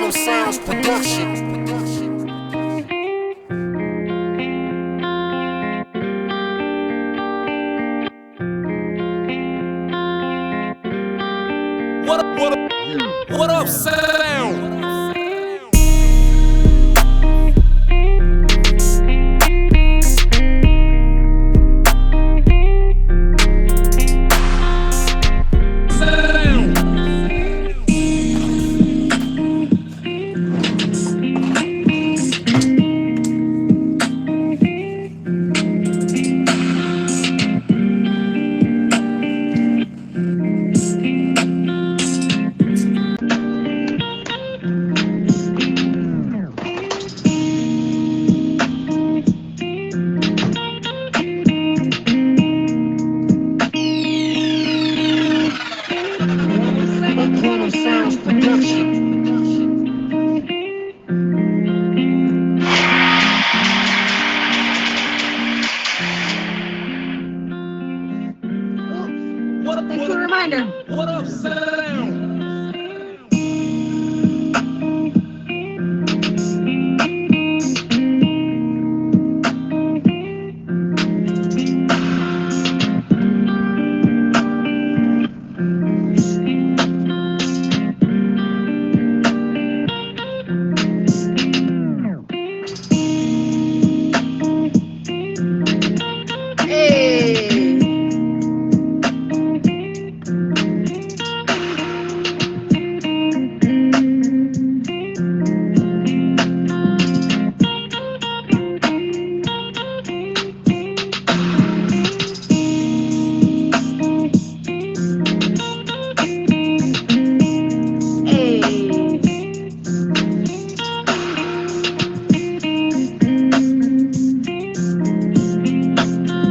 Quantum Sounds Production. What up, sound? Quantum Sounds Production. Thanks for the reminder. What up, sound?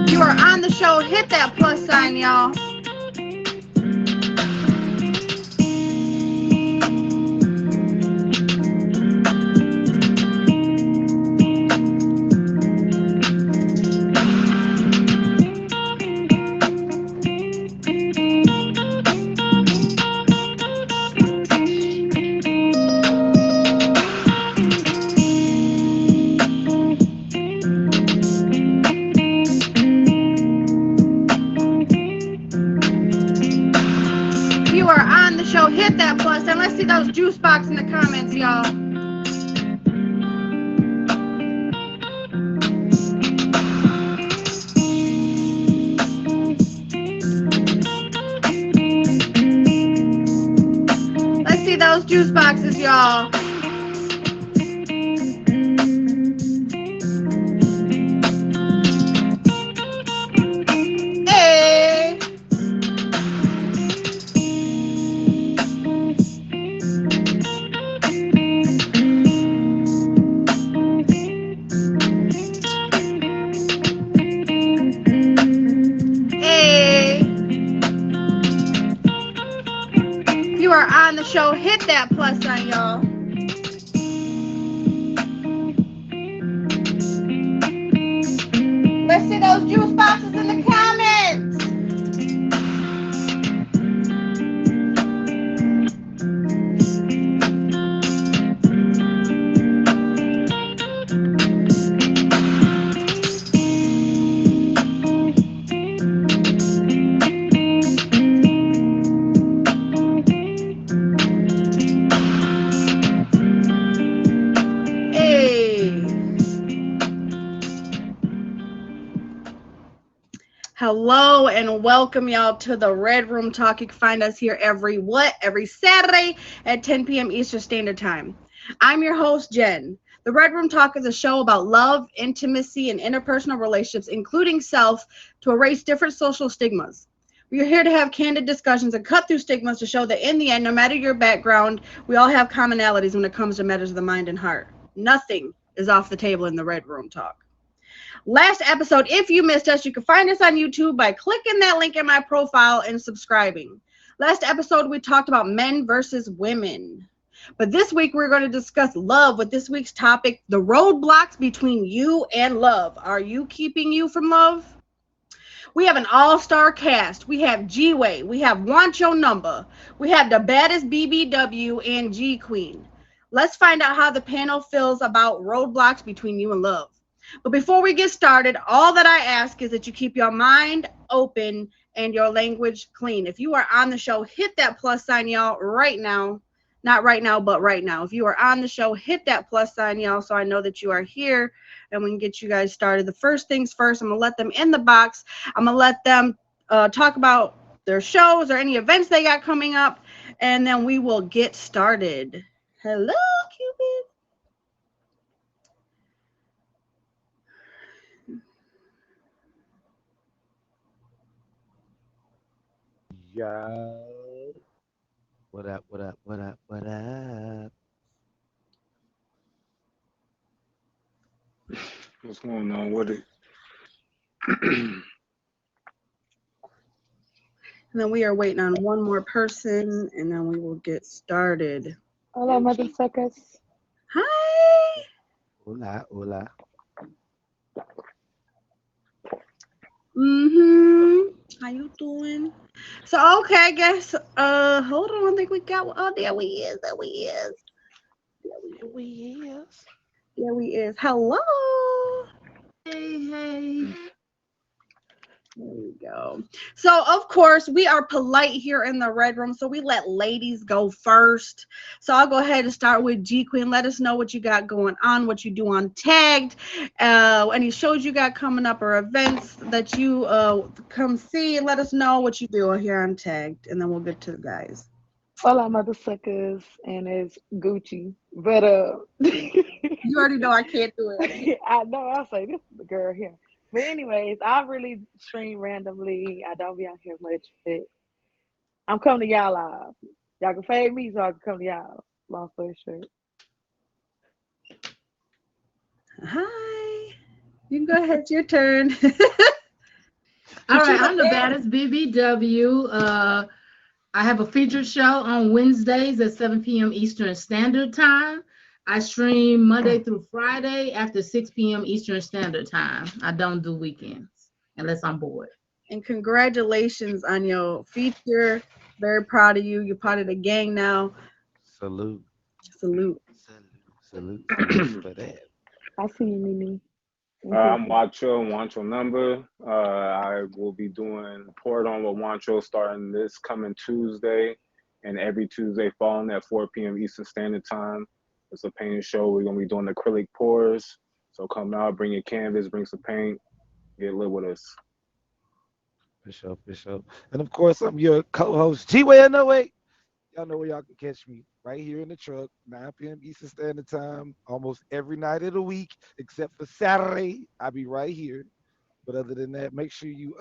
You are on the show. Hit that plus sign, y'all. You are on the show. Hit that plus sign. Let's see those juice box in the comments, y'all. Let's see those juice boxes, y'all. Hey. Hey. You are on the show. Hit that plus sign, y'all. Let's see those juice boxes in the comments. Hello and welcome y'all to the Red Room Talk. You can find us here every Saturday at 10 p.m. Eastern Standard Time. I'm your host, Jen. The Red Room Talk is a show about love, intimacy, and interpersonal relationships, including self, to erase different social stigmas. We are here to have candid discussions and cut through stigmas to show that in the end, no matter your background, we all have commonalities when it comes to matters of the mind and heart. Nothing is off the table in the Red Room Talk. Last episode, if you missed us, you can find us on YouTube by clicking that link in my profile and subscribing. Last episode, we talked about men versus women. But this week, we're going to discuss love with this week's topic, the roadblocks between you and love. Are you keeping you from love? We have an all-star cast. We have G-Way. We have Wancho Number. We have the baddest BBW and G Queen. Let's find out how the panel feels about roadblocks between you and love. But before we get started, all that I ask is that you keep your mind open and your language clean. If you are on the show, hit that plus sign, y'all, right now. Not right now, but right now. If you are on the show, hit that plus sign, y'all, so I know that you are here and we can get you guys started. The first things first, I'm going to let them in the box. I'm going to let them talk about their shows or any events they got coming up, and then we will get started. Hello, Cupid. Yo. What up, what up, what up, what up? What's going on with it? And then we are waiting on one more person, and then we will get started. Hola, motherfuckers. Hi. Hola, hola. How you doing? So okay, I guess hold on, I think we got there we is. There we is. Hello. Hey. There we go. So, of course, we are polite here in the Red Room, so we let ladies go first. So, I'll go ahead and start with G Queen. Let us know what you got going on, what you do on Tagged, any shows you got coming up or events that you come see. Let us know what you do here on Tagged, and then we'll get to the guys. Hola, motherfuckers. And it's Gucci. But, You already know I can't do it. I know, I'll say this is the girl here. But anyways, I really stream randomly. I don't be on here much, but I'm coming to y'all live. Y'all can fade me so I can come to y'all. Long story short. Hi. You can go ahead. It's your turn. All right, I'm the baddest BBW. I have a featured show on Wednesdays at 7 p.m. Eastern Standard Time. I stream Monday through Friday after 6 p.m. Eastern Standard Time. I don't do weekends unless I'm bored. And congratulations on your feature. Very proud of you. You're part of the gang now. Salute. Salute. Salute for that. I see you, Mimi. I'm Wancho Number. I will be doing Port On with Wancho starting this coming Tuesday and every Tuesday following at 4 p.m. Eastern Standard Time. It's a painting show. We're going to be doing acrylic pours. So come out, bring your canvas, bring some paint, get lit with us. For sure. And of course, I'm your co-host, G-Way. No, wait. Y'all know where y'all can catch me right here in the truck, 9 p.m. Eastern Standard Time, almost every night of the week, except for Saturday. I'll be right here. But other than that, make sure you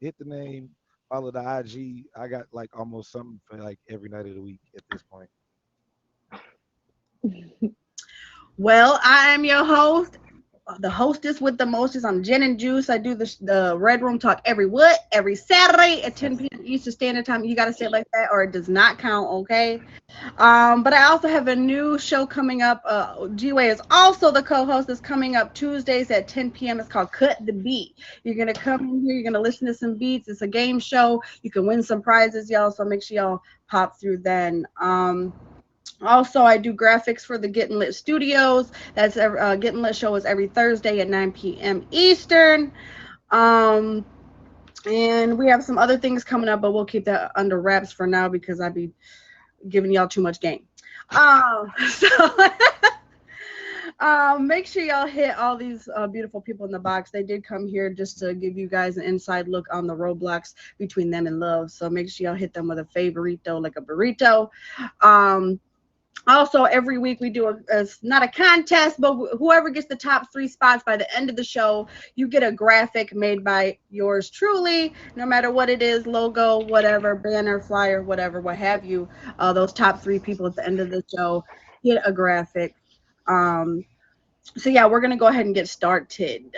hit the name, follow the IG. I got like almost something for like every night of the week at this point. Well, I am your host, the hostess with the mostest. I'm Jen and Juice. I do the Red Room Talk every Saturday at 10 p.m. Eastern Standard Time. You got to say it like that or it does not count, okay? But I also have a new show coming up. G-Way is also the co-host. That's coming up Tuesdays at 10 p.m. It's called Cut the Beat. You're going to come in here. You're going to listen to some beats. It's a game show. You can win some prizes, y'all. So make sure y'all pop through then. Also, I do graphics for the Getting Lit Studios. That's Getting Lit show is every Thursday at 9 p.m. Eastern. And we have some other things coming up, but we'll keep that under wraps for now because I'd be giving y'all too much game. Make sure y'all hit all these beautiful people in the box. They did come here just to give you guys an inside look on the roadblocks between them and love. So make sure y'all hit them with a favorito, like a burrito. Also, every week we do it's not a contest, but whoever gets the top 3 spots by the end of the show, you get a graphic made by yours truly, no matter what it is, logo, whatever, banner, flyer, whatever, what have you. Those top 3 people at the end of the show get a graphic. So yeah, we're going to go ahead and get started.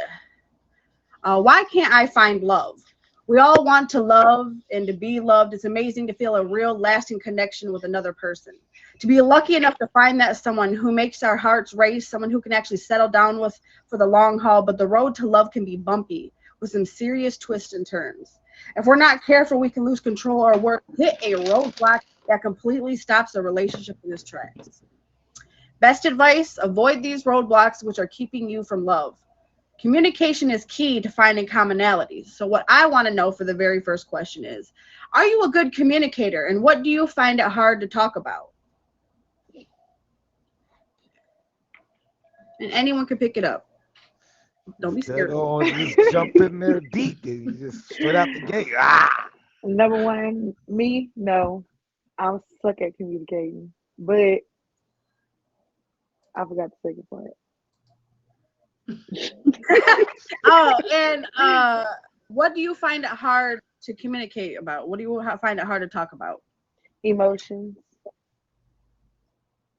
Why can't I find love? We all want to love and to be loved. It's amazing to feel a real lasting connection with another person. To be lucky enough to find that someone who makes our hearts race, someone who can actually settle down with for the long haul. But the road to love can be bumpy with some serious twists and turns. If we're not careful, we can lose control or hit a roadblock that completely stops the relationship in its tracks. Best advice: avoid these roadblocks which are keeping you from love. Communication is key to finding commonalities. So, what I want to know for the very first question is, are you a good communicator, and what do you find it hard to talk about? And anyone can pick it up. Don't be Dead scared. on, just jump in there deep and you just straight out the gate. Ah! Number one, me, no. I'm suck at communicating. But I forgot the second part. Oh, and what do you find it hard to communicate about? What do you find it hard to talk about? Emotions.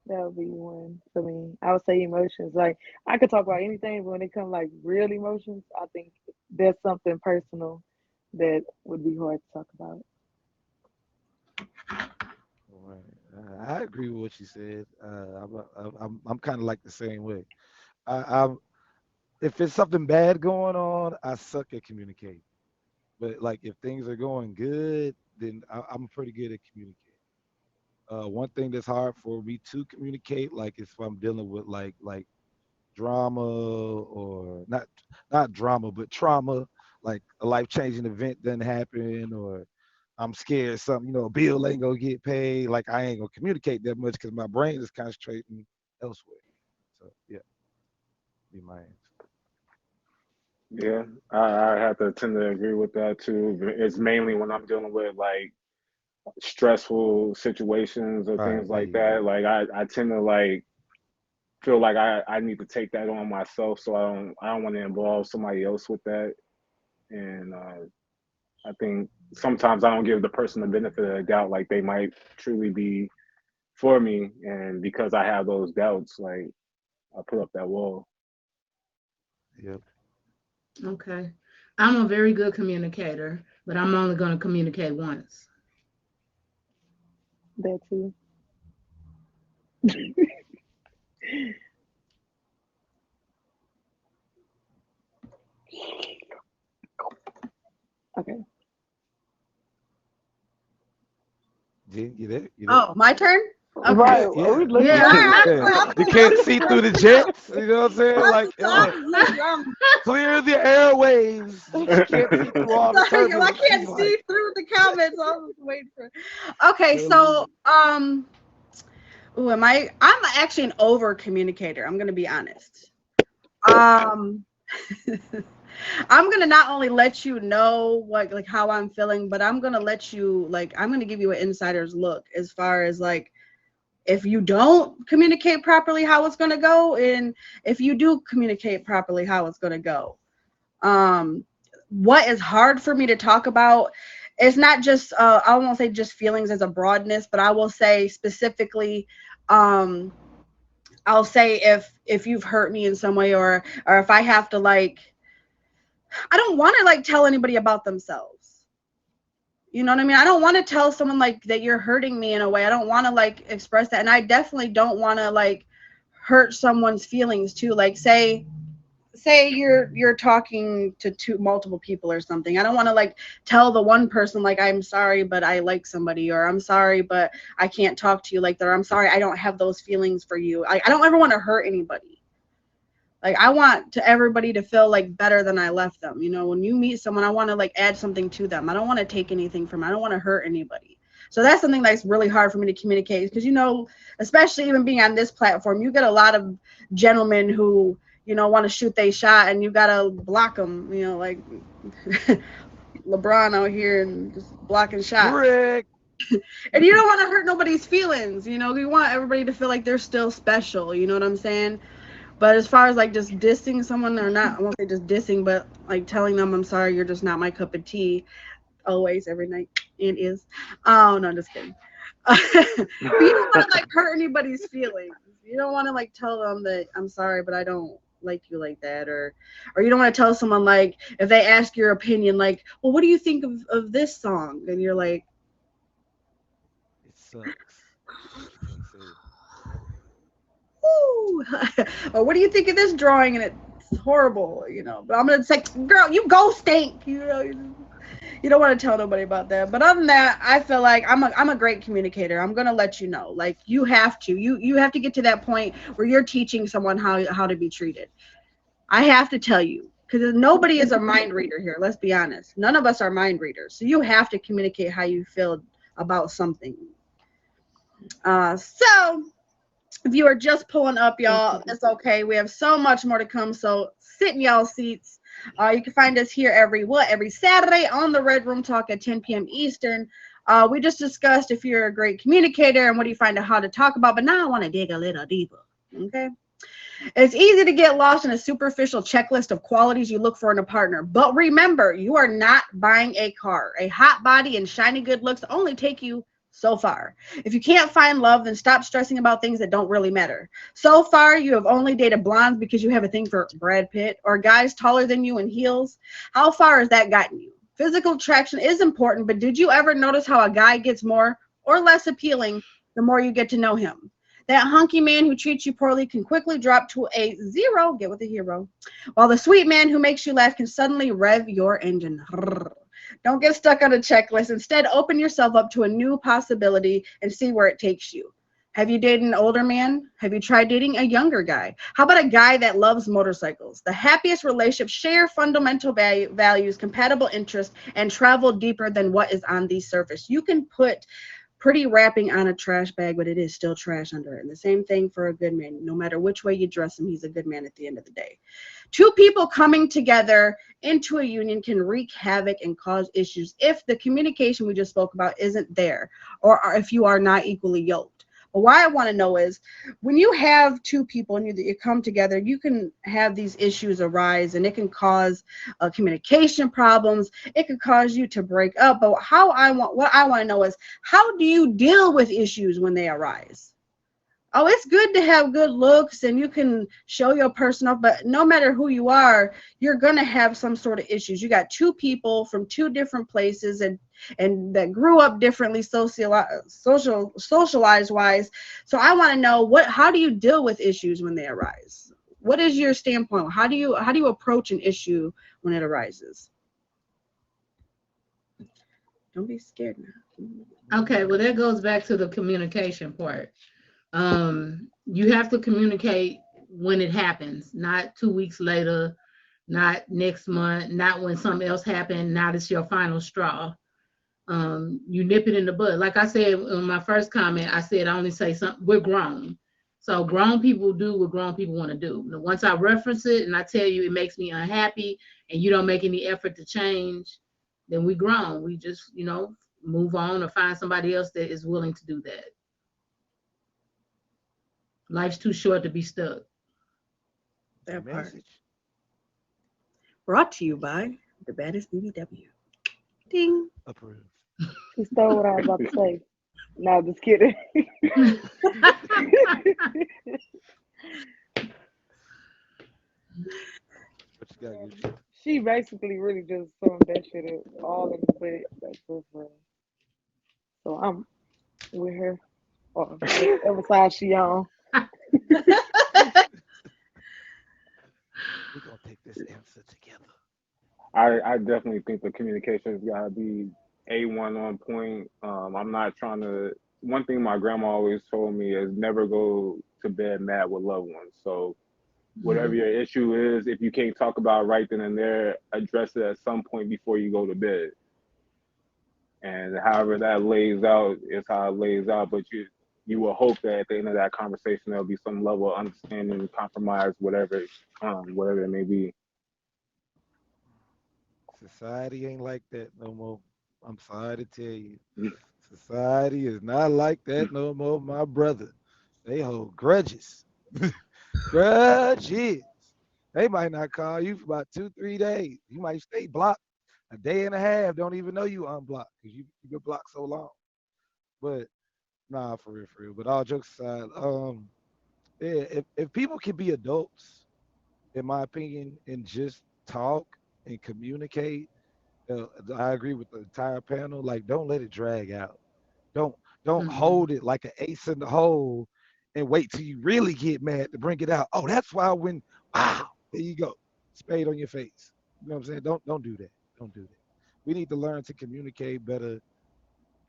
That would be one for me. I would say emotions. Like I could talk about anything, but when it comes like real emotions, I think there's something personal that would be hard to talk about. Right. I agree with what you said. I'm kind of like the same way. I'm if it's something bad going on, I suck at communicating. But like if things are going good, then I'm pretty good at communicating. One thing that's hard for me to communicate, like if I'm dealing with like drama or not drama, but trauma, like a life changing event doesn't happen, or I'm scared something, a bill ain't gonna get paid. Like I ain't gonna communicate that much because my brain is concentrating elsewhere. So yeah, be my answer. Yeah, I have to tend to agree with that too. It's mainly when I'm dealing with like stressful situations or Right, things there like you go. that. Like I tend to like feel like I need to take that on myself, so I don't want to involve somebody else with that. And I think sometimes I don't give the person the benefit of the doubt, like they might truly be for me, and because I have those doubts, like I put up that wall. Yep. Okay. I'm a very good communicator, but I'm only going to communicate once. That too. Okay. Jen, you there? You there? Oh, my turn? Okay. Right. Yeah, We yeah. looking You at can't, Yeah. you. yeah. You can't see through the jets. You know what I'm saying? Like, clear the airwaves. You can't see through all the Sorry, I turbulence. He's can't like, see through the comments. I was waiting for. Okay, uh, so ooh, I'm actually an over communicator. I'm gonna be honest. Um, I'm gonna not only let you know what like how I'm feeling, but I'm gonna let you like I'm gonna give you an insider's look as far as like if you don't communicate properly how it's gonna go, and if you do communicate properly how it's gonna go. Um, what is hard for me to talk about? It's not just I won't say just feelings as a broadness, but I will say specifically. Um, I'll say if you've hurt me in some way, or if I have to like I don't want to like tell anybody about themselves. You know what I mean? I don't want to tell someone like that you're hurting me in a way. I don't want to like express that. And I definitely don't want to like hurt someone's feelings too. Like say you're talking to multiple people or something. I don't want to like tell the one person like I'm sorry but I like somebody, or I'm sorry but I can't talk to you like that, or I'm sorry I don't have those feelings for you. I don't ever want to hurt anybody. Like I want to everybody to feel like better than I left them. You know, when you meet someone, I want to like add something to them. I don't want to take anything from them. I don't want to hurt anybody. So that's something that's really hard for me to communicate because especially even being on this platform, you get a lot of gentlemen who want to shoot they shot, and you gotta block them. Like LeBron out here and just blocking shots. Brick. And you don't want to hurt nobody's feelings. You want everybody to feel like they're still special. You know what I'm saying? But as far as like just dissing someone, or not, I won't say just dissing, but like telling them I'm sorry, you're just not my cup of tea, always, every night, and is. Oh no, I'm just kidding. But you don't want to like hurt anybody's feelings. You don't want to like tell them that I'm sorry, but I don't like you like that, or you don't want to tell someone like if they ask your opinion, like, well, what do you think of this song? And you're like, It sucks. But you can't say it. woo, or what do you think of this drawing? And it's horrible, But I'm gonna say, girl, you go stink, You don't want to tell nobody about that. But other than that, I feel like I'm a great communicator. I'm gonna let you know. Like you have to. You have to get to that point where you're teaching someone how to be treated. I have to tell you. Because nobody is a mind reader here, let's be honest. None of us are mind readers. So you have to communicate how you feel about something. So if you are just pulling up, y'all, it's okay. We have so much more to come. So sit in y'all seats. You can find us here every Saturday on the Red Room Talk at 10 p.m. Eastern. We just discussed if you're a great communicator and what do you find out how to talk about. But now I want to dig a little deeper. Okay. It's easy to get lost in a superficial checklist of qualities you look for in a partner. But remember, you are not buying a car. A hot body and shiny good looks only take you so far. If you can't find love, then stop stressing about things that don't really matter. So far, you have only dated blondes because you have a thing for Brad Pitt or guys taller than you in heels. How far has that gotten you? Physical attraction is important, but did you ever notice how a guy gets more or less appealing the more you get to know him? That hunky man who treats you poorly can quickly drop to a zero, get with the hero, while the sweet man who makes you laugh can suddenly rev your engine. Don't get stuck on a checklist. Instead, open yourself up to a new possibility and see where it takes you. Have you dated an older man? Have you tried dating a younger guy? How about a guy that loves motorcycles? The happiest relationships share fundamental values, compatible interests, and travel deeper than what is on the surface. You can put pretty wrapping on a trash bag, but it is still trash under it. And the same thing for a good man. No matter which way you dress him, he's a good man at the end of the day. Two people coming together into a union can wreak havoc and cause issues if the communication we just spoke about isn't there, or if you are not equally yoked. But why I want to know is when you have two people and you come together, you can have these issues arise and it can cause communication problems. It could cause you to break up. But what I want to know is how do you deal with issues when they arise? Oh, it's good to have good looks and you can show your person off, but no matter who you are, you're gonna have some sort of issues. You got two people from two different places and that grew up differently socialized wise. So I want to know how do you deal with issues when they arise? What is your standpoint? How do you approach an issue when it arises? Don't be scared now. Okay, well, that goes back to the communication part. You have to communicate when it happens, not 2 weeks later, not next month, not when something else happened, not it's your final straw. You nip it in the bud. Like I said in my first comment, I said I only say something, we're grown. So grown people do what grown people want to do. Once I reference it and I tell you it makes me unhappy and you don't make any effort to change, then we grown. We just, move on or find somebody else that is willing to do that. Life's too short to be stuck. That part. Brought to you by the baddest BBW. Ding. Approved. She stole what I was about to say. No, just kidding. What you got, Gucci? She basically really just throwing that shit all in the plate. That's so funny. So I'm with her. Or whatever side she on. We're gonna take this answer together. I definitely think the communication's gotta be A1 on point. I'm not trying to. One thing my grandma always told me is never go to bed mad with loved ones. So whatever your issue is, if you can't talk about it right then and there, address it at some point before you go to bed. And however that lays out is how it lays out. But you will hope that at the end of that conversation there'll be some level of understanding, compromise, whatever it may be. Society ain't like that no more. I'm sorry to tell you. Society is not like that no more, my brother. They hold grudges. Grudges. They might not call you for about 2, 3 days. You might stay blocked a day and a half. Don't even know you unblocked because you've been blocked so long. But nah, for real, for real. But all jokes aside, yeah, if people can be adults, in my opinion, and just talk and communicate, I agree with the entire panel. Like, don't let it drag out. Don't don't hold it like an ace in the hole and wait till you really get mad to bring it out. Oh, that's why when wow, there you go, spade on your face. You know what I'm saying? Don't do that. Don't do that. we need to learn to communicate better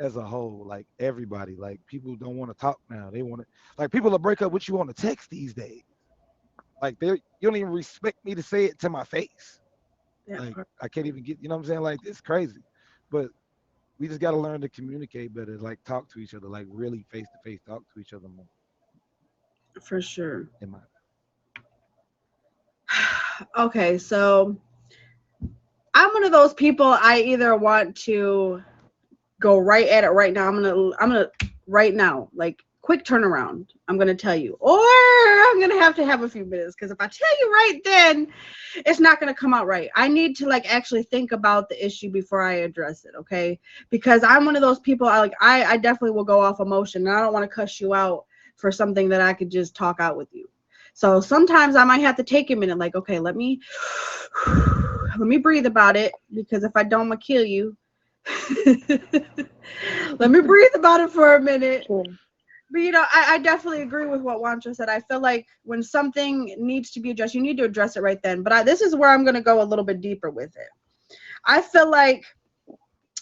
as a whole, like everybody. Like people don't want to talk now. They want to like people will break up with you on the text these days. Like they you don't even respect me to say it to my face. Yeah, Like I can't even get you know what I'm saying? Like it's crazy. But we just gotta learn to communicate better, like talk to each other, like really face to face talk to each other more. for sure. In my Okay, so I'm one of those people. I either want to go right at it right now. I'm gonna right now, like quick turnaround. I'm gonna tell you, or I'm gonna have to have a few minutes because if I tell you right then, it's not gonna come out right. I need to like actually think about the issue before I address it, okay? Because I'm one of those people. I definitely will go off emotion, and I don't want to cuss you out for something that I could just talk out with you. So sometimes I might have to take a minute, like, okay, let me breathe about it because if I don't, I'm gonna kill you. Let me breathe about it for a minute. Sure. But I definitely agree with what Wancho said. I feel like when something needs to be addressed, you need to address it right then. But this is where I'm going to go a little bit deeper with it. I feel like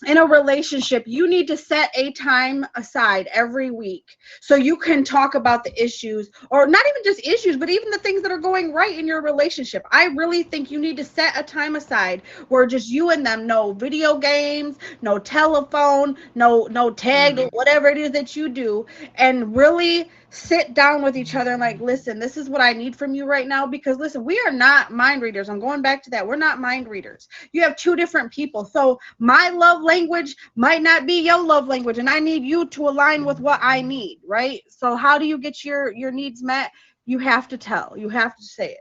in a relationship, you need to set a time aside every week so you can talk about the issues, or not even just issues, but even the things that are going right in your relationship. I really think you need to set a time aside where just you and them, no video games, no telephone, no tag, whatever it is that you do, and really sit down with each other and like, listen, this is what I need from you right now. Because listen, we are not mind readers. I'm going back to that. We're not mind readers. You have two different people. So my love language might not be your love language, and I need you to align with what I need, right? So how do you get your needs met? You have to say it.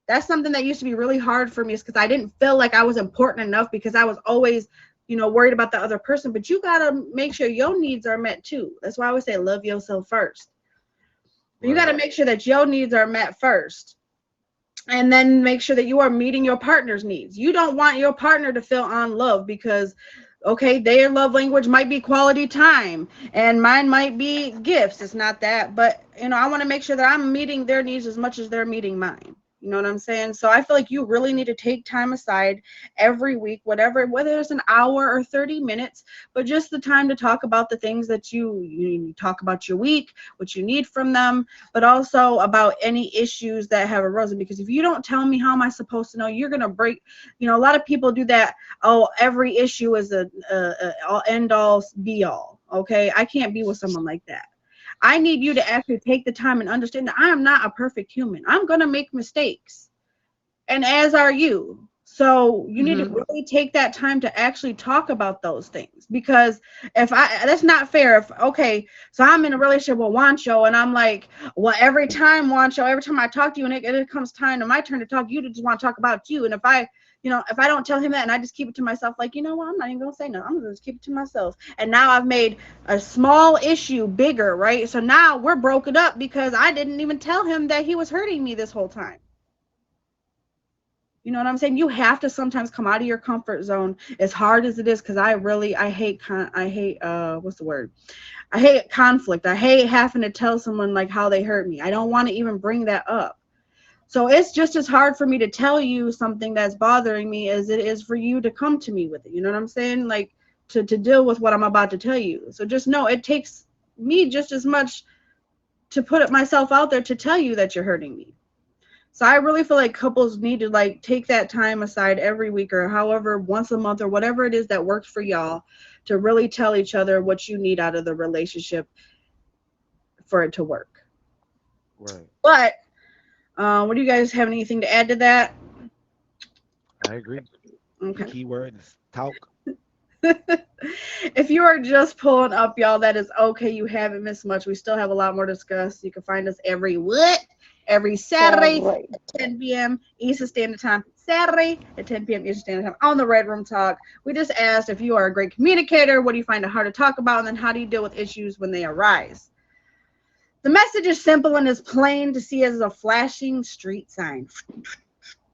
That's something that used to be really hard for me, is because I didn't feel like I was important enough because I was always worried about the other person. But you got to make sure your needs are met too. That's why I always say love yourself first. You got to make sure that your needs are met first, and then make sure that you are meeting your partner's needs. You don't want your partner to feel unloved because, okay, their love language might be quality time and mine might be gifts. It's not that, but I want to make sure that I'm meeting their needs as much as they're meeting mine. You know what I'm saying? So I feel like you really need to take time aside every week, whether it's an hour or 30 minutes, but just the time to talk about the things that you talk about your week, what you need from them, but also about any issues that have arisen. Because if you don't tell me, how am I supposed to know? You're going to break, a lot of people do that. Oh, every issue is a end all be all. Okay. I can't be with someone like that. I need you to actually take the time and understand that I am not a perfect human. I'm going to make mistakes, and as are you. So you need to really take that time to actually talk about those things, because that's not fair. So I'm in a relationship with Wancho, and I'm like, well, every time I talk to you, and it comes time to my turn to talk, you just want to talk about you. And if I don't tell him that and I just keep it to myself, like, you know what, I'm not even going to say no. I'm going to just keep it to myself. And now I've made a small issue bigger, right? So now we're broken up because I didn't even tell him that he was hurting me this whole time. You know what I'm saying? You have to sometimes come out of your comfort zone, as hard as it is, because I hate what's the word? I hate conflict. I hate having to tell someone like how they hurt me. I don't want to even bring that up. So it's just as hard for me to tell you something that's bothering me as it is for you to come to me with it. You know what I'm saying? Like to deal with what I'm about to tell you. So just know it takes me just as much to put it myself out there to tell you that you're hurting me. So I really feel like couples need to like take that time aside every week, or however, once a month, or whatever it is that works for y'all, to really tell each other what you need out of the relationship for it to work. right. But what do you guys have anything to add to that? I agree. Okay. The key word is talk. If you are just pulling up, y'all, that is okay. You haven't missed much. We still have a lot more to discuss. You can find us every Saturday Right. at 10 p.m. Eastern Standard Time. Saturday at 10 p.m. Eastern Standard Time on the Red Room Talk. We just asked if you are a great communicator, what do you find it hard to talk about, and then how do you deal with issues when they arise? The message is simple and is plain to see as a flashing street sign.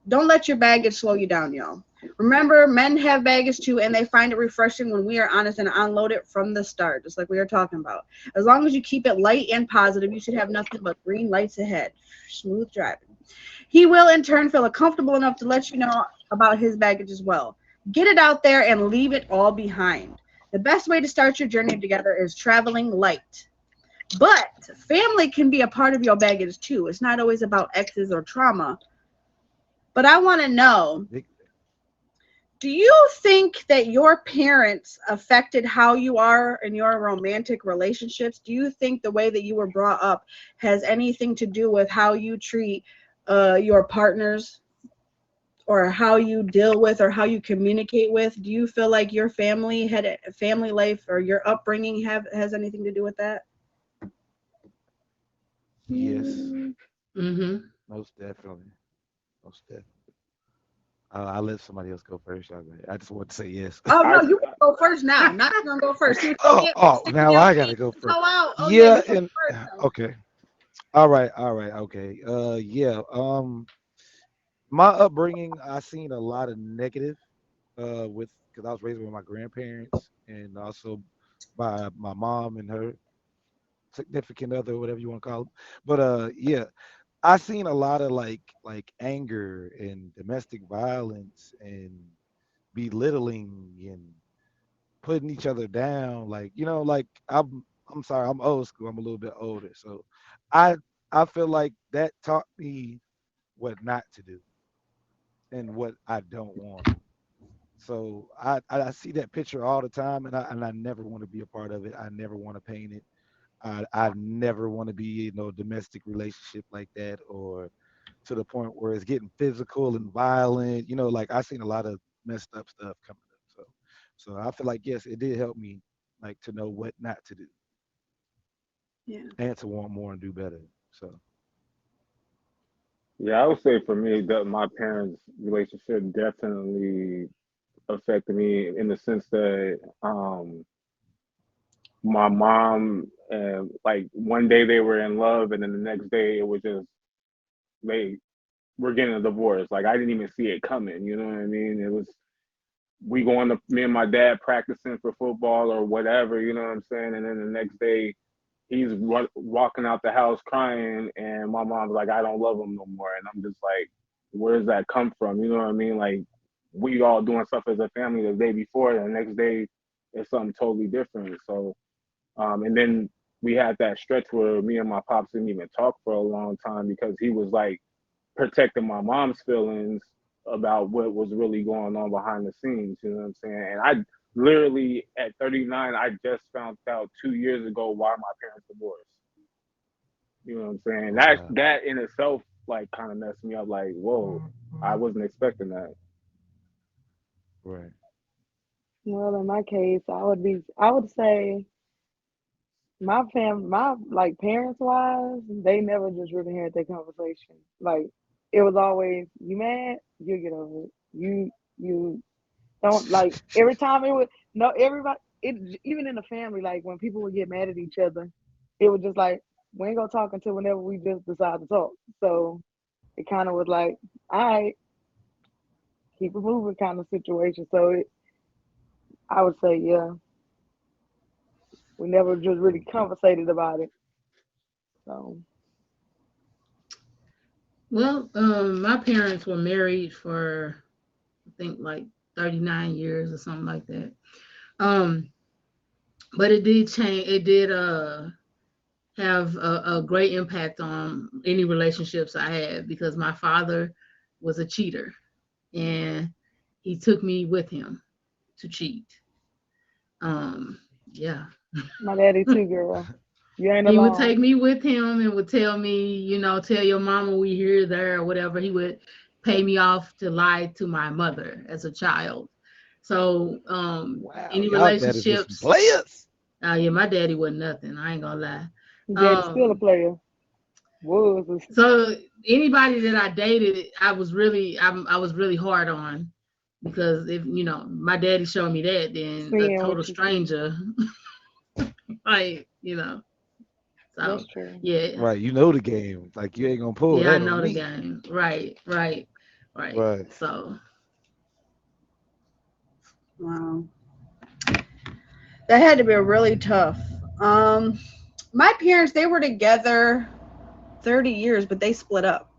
Don't let your baggage slow you down, y'all. Remember, men have baggage too, and they find it refreshing when we are honest and unload it from the start, just like we were talking about. As long as you keep it light and positive, you should have nothing but green lights ahead. Smooth driving. He will, in turn, feel comfortable enough to let you know about his baggage as well. Get it out there and leave it all behind. The best way to start your journey together is traveling light. But family can be a part of your baggage too. It's not always about exes or trauma. But I want to know, do you think that your parents affected how you are in your romantic relationships? Do you think the way that you were brought up has anything to do with how you treat your partners, or how you deal with, or how you communicate with? Do you feel like your family had a family life, or your upbringing has anything to do with that? Yes, Mm-hmm. most definitely. Most definitely. I'll let somebody else go first. I just want to say yes. Oh I no, you can go first now. Not you gonna go first. You Oh, yeah, oh, now I gotta go go first. out. Oh yeah, Yeah, you go and first though. okay. All right, okay. Yeah. My upbringing, I seen a lot of negative, with because I was raised with my grandparents and also by my mom and her significant other, whatever you want to call them. But yeah, I seen a lot of like anger and domestic violence and belittling and putting each other down. Like, like I'm sorry, I'm old school. I'm a little bit older. So I I feel like that taught me what not to do and what I don't want. So I see that picture all the time, and I never want to be a part of it. I never want to paint it. I never want to be in a domestic relationship like that, or to the point where it's getting physical and violent. Like I seen a lot of messed up stuff coming up. So I feel like yes, it did help me like to know what not to do Yeah. and to want more and do better. So yeah, I would say for me that my parents' relationship definitely affected me in the sense that my mom and like one day they were in love and then the next day it was just they were getting a divorce. Like I didn't even see it coming. You know what I mean? It was we going to me and my dad practicing for football or whatever. You know what I'm saying? And then the next day he's walking out the house crying, and my mom's like, I don't love him no more. And I'm just like, where does that come from? You know what I mean? Like, we all doing stuff as a family the day before, and the next day it's something totally different. So, and then we had that stretch where me and my pops didn't even talk for a long time because he was like protecting my mom's feelings about what was really going on behind the scenes. You know what I'm saying? And I literally at 39, I just found out 2 years ago why my parents divorced. You know what I'm saying? oh That wow, that in itself like kind of messed me up. Like, whoa, I wasn't expecting that. right, Well, in my case, I would say my like parents wise, they never just really had that conversation. Like it was always, you mad, you get over it. You don't like every time it would no everybody it even in the family, like when people would get mad at each other, it was just like we ain't gonna talk until whenever we just decide to talk. So it kind of was like, all right, keep it moving kind of situation. So I would say, yeah, we never just really okay, conversated about it. So Well, my parents were married for I think like 39 years or something like that. Um, but it did change. It did have a great impact on any relationships I had because my father was a cheater and he took me with him to cheat. Um, yeah. my daddy too, girl. You ain't He would alone. take me with him and would tell me, tell your mama we here, there, or whatever. He would pay me off to lie to my mother as a child. So, wow, any y'all daddies was some relationships, players. yeah, my daddy wasn't nothing. I ain't gonna lie. Daddy's still a Um, player. Was so anybody that I dated, I was really hard on because if my daddy showed me that, then a seeing total what you see. stranger, like That's so true. yeah. Right, you know the game. Like you ain't gonna pull Yeah, I that on know the me. game. Right, right, right. Right. So, Wow. That had to be really tough. Um, my parents, they were together 30 years, but they split up.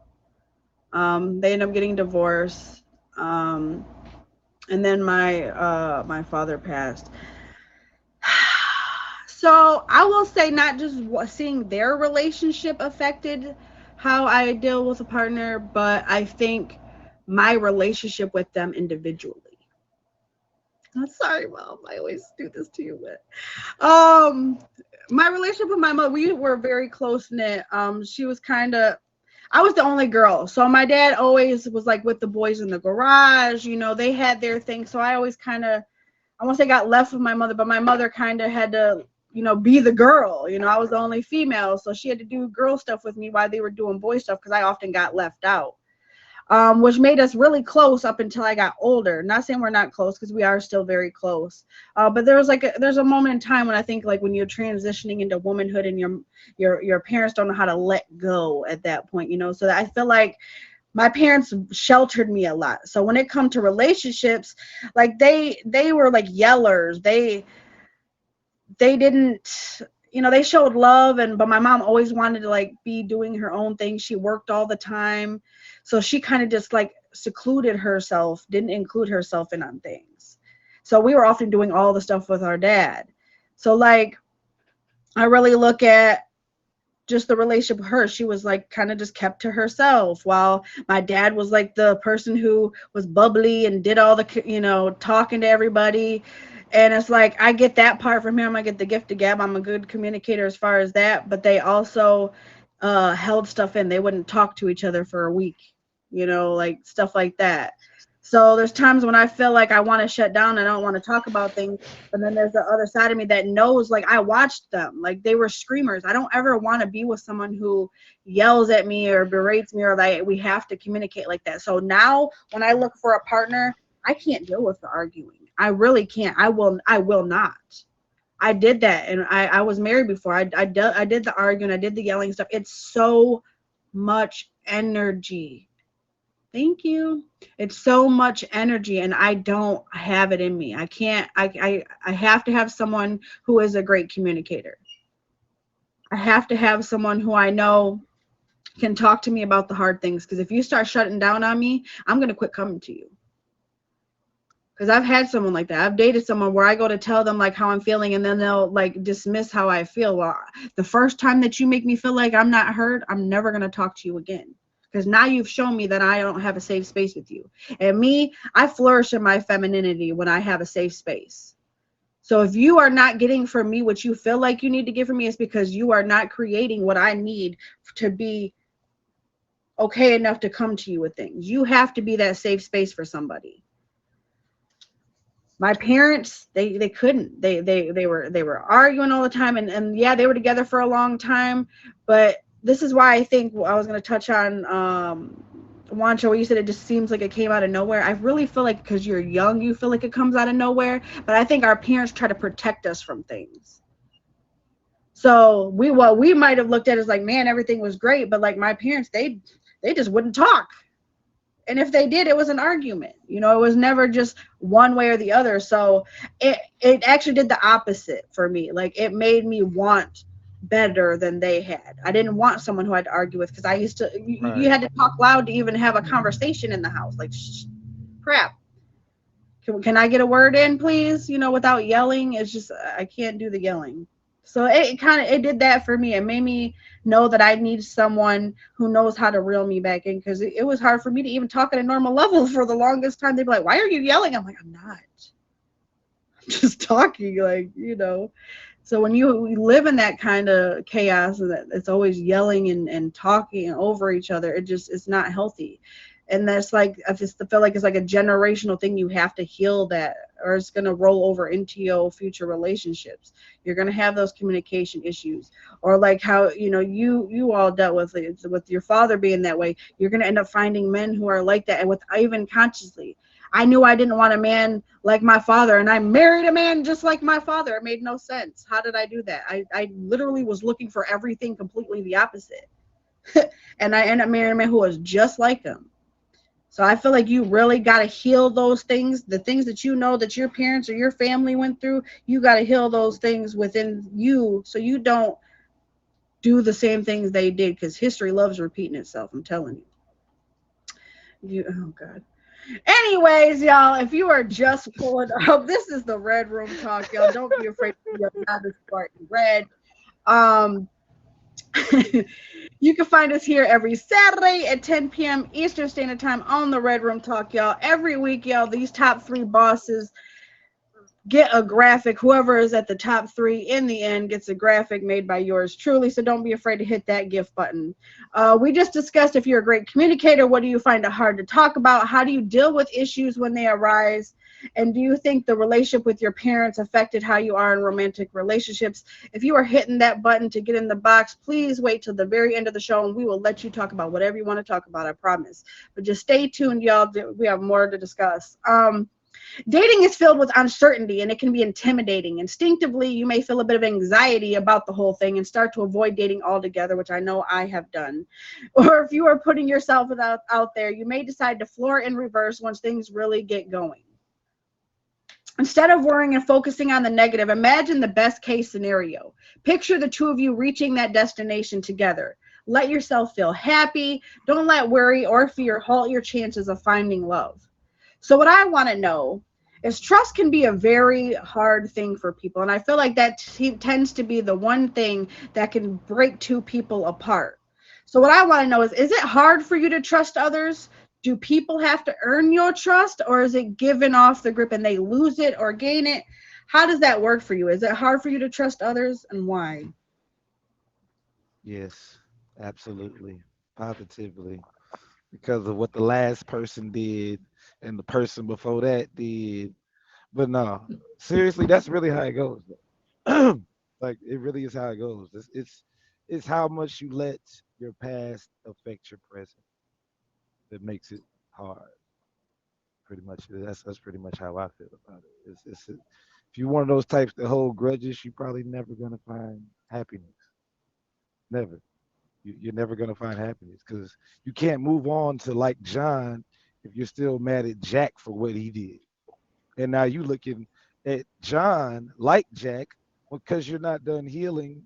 They ended up getting divorced. Um, and then my father passed. So I will say, not just seeing their relationship affected how I deal with a partner, but I think my relationship with them individually. I'm sorry, Mom. I always do this to you, but my relationship with my mother, we were very close knit. She was kind of, I was the only girl, so my dad always was like with the boys in the garage. You know, they had their thing, so I always kind of, I won't say got left with my mother, but my mother kind of had to, you know, be the girl. You know, I was the only female, so she had to do girl stuff with me while they were doing boy stuff because I often got left out. Which made us really close up until I got older. Not saying we're not close because we are still very close. But there was there's a moment in time when I think like when you're transitioning into womanhood and your parents don't know how to let go at that point, you know. So I feel like my parents sheltered me a lot. So when it come to relationships, like they were like yellers. They didn't, you know, they showed love, and but my mom always wanted to like be doing her own thing. She worked all the time, so she kind of just like secluded herself, didn't include herself in on things. So we were often doing all the stuff with our dad. So like I really look at just the relationship with her. She was like kind of just kept to herself, while my dad was like the person who was bubbly and did all the, you know, talking to everybody. And it's like I get that part from him. I get the gift of gab. I'm a good communicator as far as that, but they also held stuff in. They wouldn't talk to each other for a week, you know, like stuff like that. So there's times when I feel like I want to shut down. I don't want to talk about things. But then there's the other side of me that knows, like, I watched them. Like, they were screamers. I don't ever want to be with someone who yells at me or berates me, or like we have to communicate like that. So now when I look for a partner, I can't deal with the arguing. I really can't. I will not. I did that, and I was married before. I did the arguing. I did the yelling stuff. It's so much energy. Thank you. It's so much energy, and I don't have it in me. I can't. I have to have someone who is a great communicator. I have to have someone who I know can talk to me about the hard things, because if you start shutting down on me, I'm going to quit coming to you. Because I've had someone like that. I've dated someone where I go to tell them like how I'm feeling, and then they'll like dismiss how I feel. Well, the first time that you make me feel like I'm not heard, I'm never going to talk to you again. Because now you've shown me that I don't have a safe space with you. And me, I flourish in my femininity when I have a safe space. So if you are not getting from me what you feel like you need to get from me, it's because you are not creating what I need to be okay enough to come to you with things. You have to be that safe space for somebody. My parents, they couldn't. They were arguing all the time, and yeah, they were together for a long time, but this is why I think I was going to touch on Wancho, where you said it just seems like it came out of nowhere. I really feel like because you're young, you feel like it comes out of nowhere, but I think our parents try to protect us from things. So what we might have looked at as like, man, everything was great, but like my parents, they just wouldn't talk. And if they did, it was an argument. You know, it was never just one way or the other. So it actually did the opposite for me. Like, it made me want better than they had. I didn't want someone who I had to argue with, because I used to, you had to talk loud to even have a conversation in the house. Like, shh, crap. Can I get a word in, please? You know, without yelling. It's just, I can't do the yelling. So it did that for me. It made me know that I need someone who knows how to reel me back in, because it was hard for me to even talk at a normal level for the longest time. They'd be like, why are you yelling? I'm like, I'm not. I'm just talking, like, you know. So when you live in that kind of chaos, and that it's always yelling and talking over each other, it's not healthy. And that's like, I just feel like it's like a generational thing. You have to heal that, or it's going to roll over into your future relationships. You're going to have those communication issues, or like how, you know, you all dealt with it, with your father being that way. You're going to end up finding men who are like that, and with even consciously. I knew I didn't want a man like my father, and I married a man just like my father. It made no sense. How did I do that? I literally was looking for everything completely the opposite. And I ended up marrying a man who was just like him. So I feel like you really got to heal those things, the things that you know that your parents or your family went through. You got to heal those things within you, so you don't do the same things they did, because history loves repeating itself. I'm telling you. Oh God. Anyways, y'all, if you are just pulling up, this is the Red Room Talk, y'all. Don't be afraid to be up now this part in red. Um, you can find us here every Saturday at 10 p.m. Eastern Standard Time on the Red Room Talk, y'all. Every week, y'all, these top three bosses get a graphic. Whoever is at the top three in the end gets a graphic made by yours truly. So don't be afraid to hit that gift button. We just discussed if you're a great communicator, what do you find it hard to talk about? How do you deal with issues when they arise? And do you think the relationship with your parents affected how you are in romantic relationships? If you are hitting that button to get in the box, please wait till the very end of the show and we will let you talk about whatever you want to talk about, I promise. But just stay tuned, y'all. We have more to discuss. Dating is filled with uncertainty and it can be intimidating. Instinctively, you may feel a bit of anxiety about the whole thing and start to avoid dating altogether, which I know I have done. Or if you are putting yourself out there, you may decide to floor in reverse once things really get going. Instead of worrying and focusing on the negative, imagine the best case scenario. Picture the two of you reaching that destination together. Let yourself feel happy. Don't let worry or fear halt your chances of finding love. So what I want to know is trust can be a very hard thing for people. And I feel like that tends to be the one thing that can break two people apart. So what I want to know is it hard for you to trust others? Do people have to earn your trust, or is it given off the grip and they lose it or gain it? How does that work for you? Is it hard for you to trust others, and why? Yes, absolutely, positively, because of what the last person did and the person before that did. But no, seriously, that's really how it goes. Like it really is how it goes. It's how much you let your past affect your present that makes it hard. Pretty much, that's pretty much how I feel about it. If you're one of those types that hold grudges, you're probably never gonna find happiness. Never. You're never gonna find happiness because you can't move on to like John if you're still mad at Jack for what he did. And now you looking at John like Jack because you're not done healing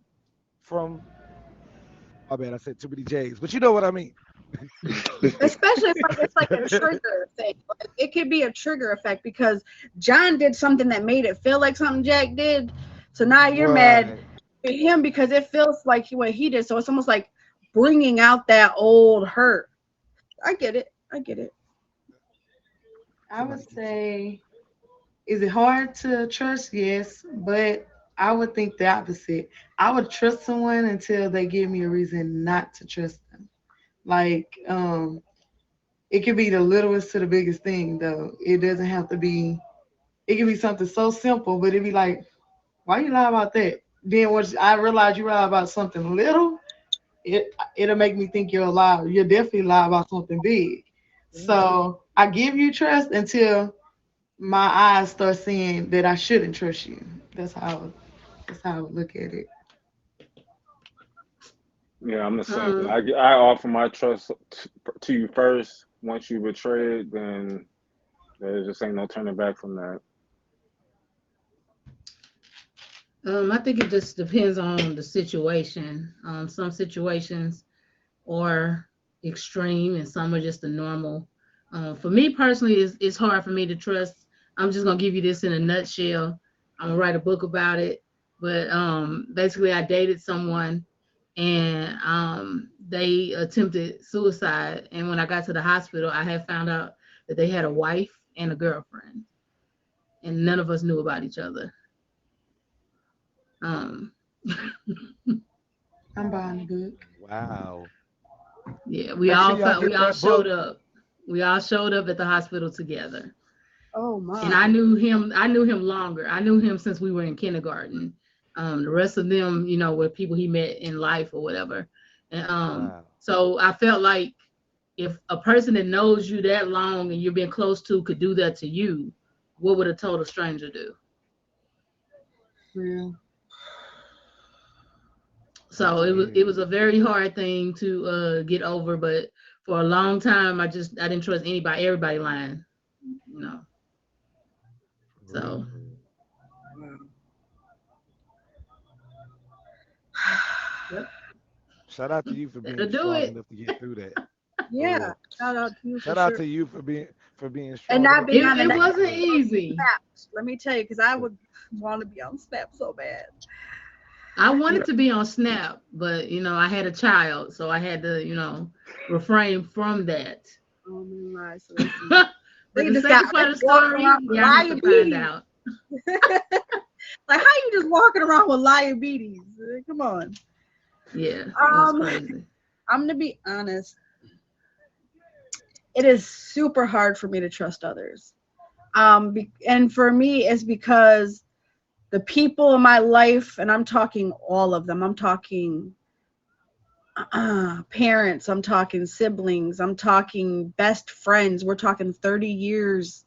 from. Oh man, I said too many J's, but you know what I mean. Especially if like it's like a trigger thing. Like, it could be a trigger effect because John did something that made it feel like something Jack did. So now you're mad Right. at him because it feels like what he did. So it's almost like bringing out that old hurt. I get it. I get it. I would Somebody keeps saying. say, is it hard to trust? Yes, but I would think the opposite. I would trust someone until they give me a reason not to trust them. Like, it could be the littlest to the biggest thing, though. It doesn't have to be. It could be something so simple, but it'd be like, why you lie about that? Then once I realize you lie about something little, it'll make me think you're a liar. You're definitely lie about something big. So I give you trust until my eyes start seeing that I shouldn't trust you. That's how I would look at it. Yeah, I'm the same. Mm. I offer my trust to you first. Once you betray it, then there just ain't no turning back from that. I think it just depends on the situation. Some situations are extreme, and some are just the normal. For me personally, it's hard for me to trust. I'm just gonna give you this in a nutshell. I'm gonna write a book about it. But basically, I dated someone, and they attempted suicide. And when I got to the hospital, I had found out that they had a wife and a girlfriend, and none of us knew about each other. Um, I'm buying the book. Wow. Yeah, Make sure y'all we get all that showed book. up. We all showed up at the hospital together. Oh And my. I knew him longer. I knew him since we were in kindergarten. The rest of them, were people he met in life or whatever. And Wow. so I felt like if a person that knows you that long and you're being close to could do that to you, what would a total stranger do? Real. That's So it scary. was a very hard thing to get over, but for a long time I didn't trust anybody, everybody lying, you know. For real, So for real. yep, Shout out to you for that'll being do strong it. enough to get through that. For Yeah. real. Shout out to you for Shout out sure. to you for being strong. And not being on It the wasn't easy. Snaps. Let me tell you, because I would want to be on Snap so bad. I wanted to be on Snap, but I had a child, so I had to, refrain from that. Oh my, so listen. But They the just second got part of the walking story, around with y'all need to find diabetes. out. Like, how you just walking around with diabetes? Come on. Yeah, it was crazy. I'm gonna be honest. It is super hard for me to trust others. And for me, it's because the people in my life, and I'm talking all of them. I'm talking parents. I'm talking siblings. I'm talking best friends. We're talking 30 years.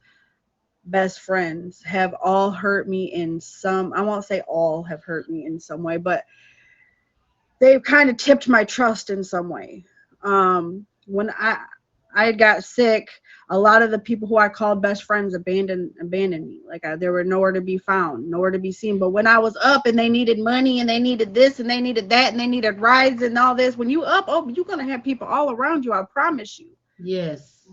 Best friends have all hurt me in some. I won't say all have hurt me in some way, but they've kind of tipped my trust in some way. When I got sick, a lot of the people who I called best friends abandoned me. Like they were nowhere to be found, nowhere to be seen. But when I was up and they needed money and they needed this and they needed that and they needed rides and all this, when you up, you're gonna have people all around you. I promise you. Yes.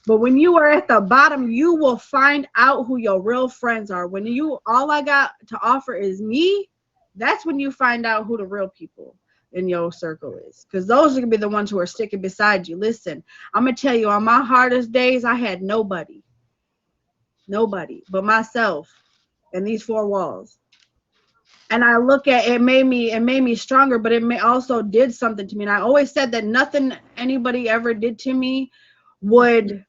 But when you are at the bottom, you will find out who your real friends are. When all I got to offer is me, that's when you find out who the real people in your circle is. Because those are going to be the ones who are sticking beside you. Listen, I'm going to tell you, on my hardest days, I had nobody but myself and these four walls. And I look at it, made me stronger, but it also did something to me. And I always said that nothing anybody ever did to me would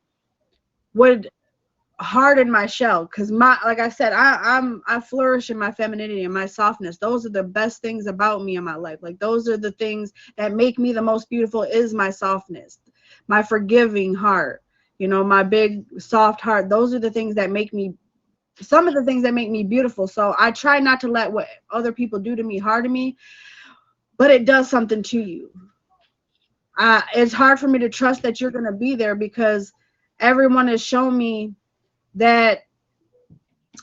harden my shell, because like I said, I flourish in my femininity and my softness. Those are the best things about me in my life. Like those are the things that make me the most beautiful, is my softness, my forgiving heart, my big soft heart. Those are the things that make me, some of the things that make me beautiful. So I try not to let what other people do to me harden me, but it does something to you. It's hard for me to trust that you're going to be there, because everyone has shown me that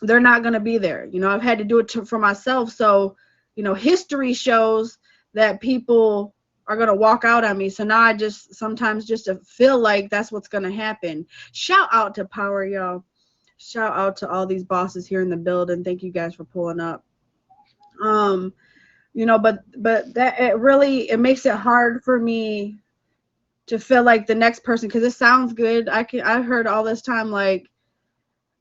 they're not going to be there. I've had to do it for myself. So, history shows that people are going to walk out on me. So now I just sometimes just feel like that's what's going to happen. Shout out to Power, y'all. Shout out to all these bosses here in the building. Thank you guys for pulling up. But that it makes it hard for me to feel like the next person, because it sounds good. I heard all this time, like,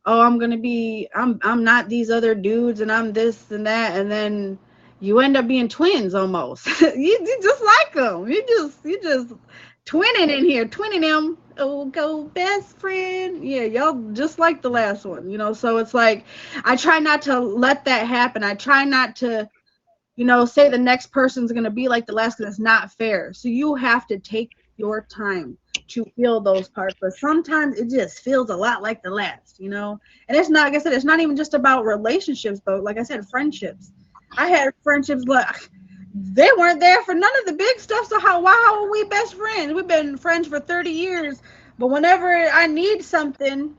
oh, I'm not these other dudes and I'm this and that, and then you end up being twins almost. you just like them. You just twinning in here, twinning them. Oh, go best friend. Yeah, y'all just like the last one, so it's like I try not to let that happen. I try not to, say the next person's gonna be like the last, because it's not fair. So you have to take your time to feel those parts, but sometimes it just feels a lot like the last, and it's not, like I said, it's not even just about relationships, but like I said, friendships. I had friendships like they weren't there for none of the big stuff. So why are we best friends? We've been friends for 30 years, but whenever I need something,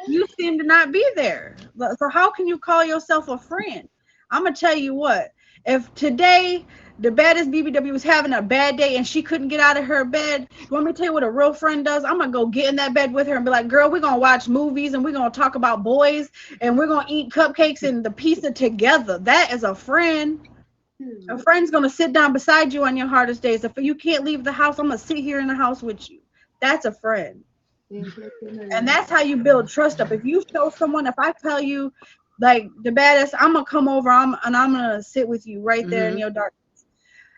you seem to not be there. So how can you call yourself a friend? I'm gonna tell you what, if today the baddest BBW was having a bad day and she couldn't get out of her bed, you want me to tell you what a real friend does? I'm gonna go get in that bed with her and be like, girl, we're gonna watch movies and we're gonna talk about boys and we're gonna eat cupcakes and the pizza together. That is a friend. A friend's gonna sit down beside you on your hardest days. If you can't leave the house, I'm gonna sit here in the house with you. That's a friend. And that's how you build trust up. If you show someone, if I tell you, like, the baddest, I'm gonna come over, I'm gonna sit with you right there in your darkness,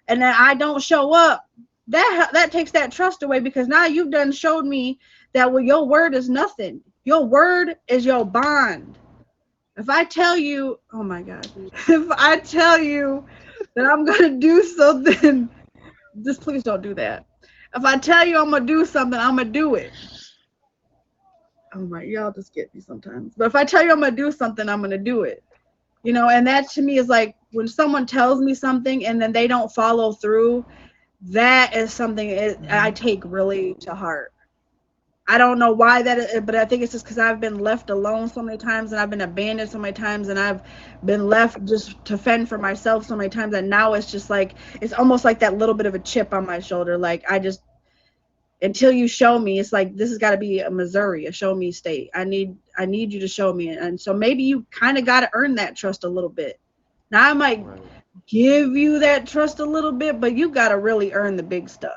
and then I don't show up, that takes that trust away, because now you've done showed me that, well, your word is nothing. Your word is your bond. If I tell you, oh my God, if I tell you that I'm gonna do something, just please don't do that. If I tell you I'm gonna do something, I'm gonna do it. Oh my, y'all just get me sometimes. But if I tell you I'm gonna do something, I'm gonna do it. And that to me is like, when someone tells me something and then they don't follow through, that is something I take really to heart. I don't know why that is, but I think it's just because I've been left alone so many times, and I've been abandoned so many times, and I've been left just to fend for myself so many times, that now it's just like, it's almost like that little bit of a chip on my shoulder. Like, until you show me. It's like this has got to be a Missouri, a show me state. I need you to show me. And so maybe you kind of got to earn that trust a little bit. Now I might give you that trust a little bit, but you got to really earn the big stuff.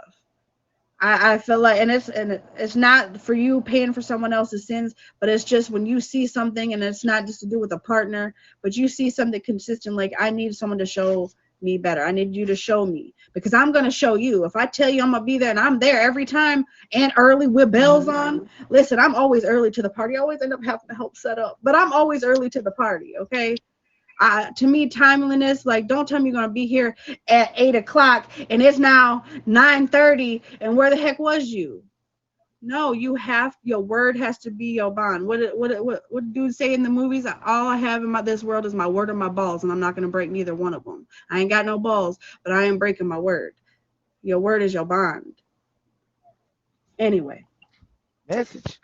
I feel like, and it's not for you paying for someone else's sins, but it's just when you see something, and it's not just to do with a partner, but you see something consistent, like I need someone to show me better. I need you to show me, because I'm going to show you. If I tell you I'm going to be there and I'm there every time and early with bells on, listen, I'm always early to the party. I always end up having to help set up, but I'm always early to the party, okay? To me, timeliness, like, don't tell me you're going to be here at 8 o'clock and it's now 9:30 and where the heck was you? No, your word has to be your bond. What dudes say in the movies? All I have in this world is my word and my balls, and I'm not going to break neither one of them. I ain't got no balls, but I ain't breaking my word. Your word is your bond. Anyway. Message.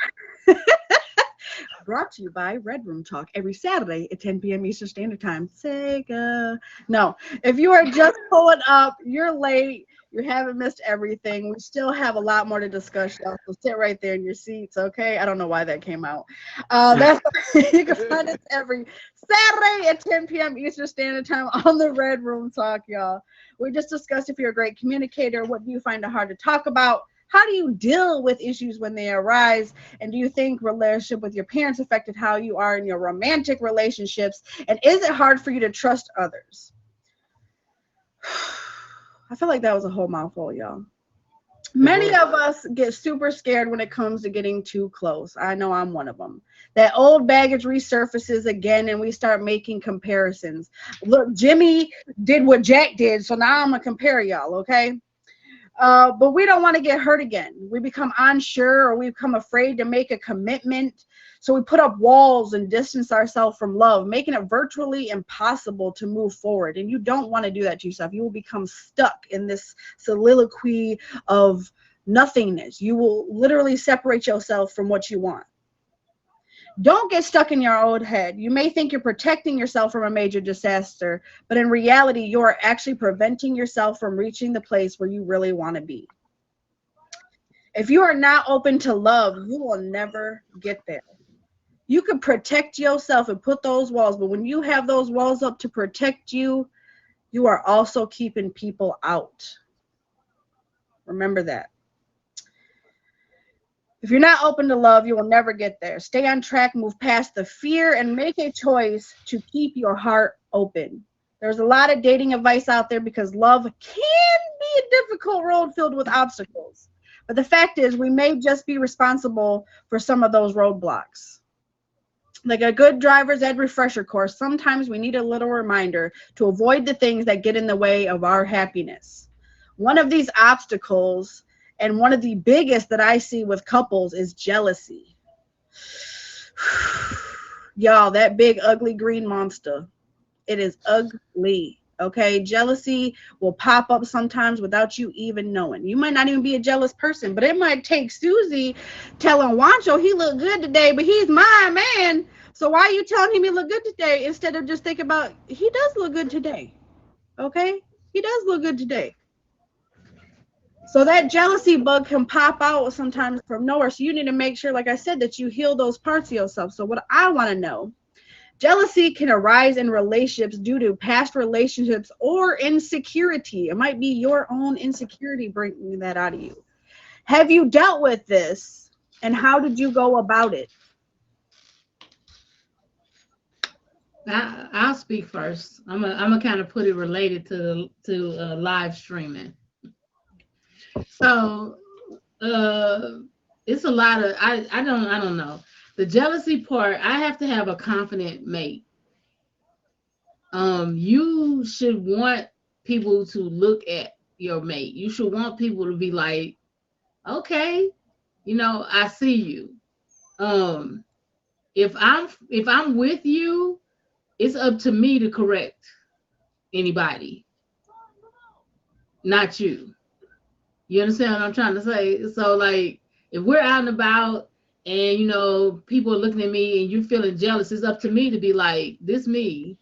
Brought to you by Red Room Talk every Saturday at 10 p.m. Eastern Standard Time. Sega. No, if you are just pulling up, you're late. You haven't missed everything. We still have a lot more to discuss, y'all. So sit right there in your seats, okay? I don't know why that came out. You can find us every Saturday at 10 p.m. Eastern Standard Time on the Red Room Talk, y'all. We just discussed if you're a great communicator, what do you find it hard to talk about? How do you deal with issues when they arise? And do you think relationship with your parents affected how you are in your romantic relationships? And is it hard for you to trust others? I feel like that was a whole mouthful, y'all. Many of us get super scared when it comes to getting too close. I know I'm one of them. That old baggage resurfaces again, and we start making comparisons. Look, Jimmy did what Jack did, so now I'm going to compare y'all, okay? But we don't want to get hurt again. We become unsure, or we become afraid to make a commitment. So we put up walls and distance ourselves from love, making it virtually impossible to move forward. And you don't want to do that to yourself. You will become stuck in this soliloquy of nothingness. You will literally separate yourself from what you want. Don't get stuck in your own head. You may think you're protecting yourself from a major disaster, but in reality, you're actually preventing yourself from reaching the place where you really want to be. If you are not open to love, you will never get there. You can protect yourself and put those walls, but when you have those walls up to protect you, you are also keeping people out. Remember that. If you're not open to love, you will never get there. Stay on track, move past the fear, and make a choice to keep your heart open. There's a lot of dating advice out there because love can be a difficult road filled with obstacles. But the fact is, we may just be responsible for some of those roadblocks. Like a good driver's ed refresher course, sometimes we need a little reminder to avoid the things that get in the way of our happiness. One of these obstacles, and one of the biggest that I see with couples, is jealousy. Y'all, that big ugly green monster, it is ugly. Okay, jealousy will pop up sometimes without you even knowing. You might not even be a jealous person, but it might take Susie telling Wancho he look good today, but he's my man. So why are you telling him he look good today instead of just thinking about he does look good today? Okay, he does look good today. So that jealousy bug can pop out sometimes from nowhere. So you need to make sure, like I said, that you heal those parts of yourself. So what I want to know, jealousy can arise in relationships due to past relationships or insecurity. It might be your own insecurity bringing that out of you. Have you dealt with this, and how did you go about it? I'll speak first. I'm gonna kind of put it related to live streaming. So it's a lot of I don't know. The jealousy part, I have to have a confident mate. You should want people to look at your mate. You should want people to be like, okay, I see you. If I'm with you, it's up to me to correct anybody, not you. You understand what I'm trying to say? So, like, if we're out and about and, people are looking at me and you're feeling jealous, it's up to me to be like, this me.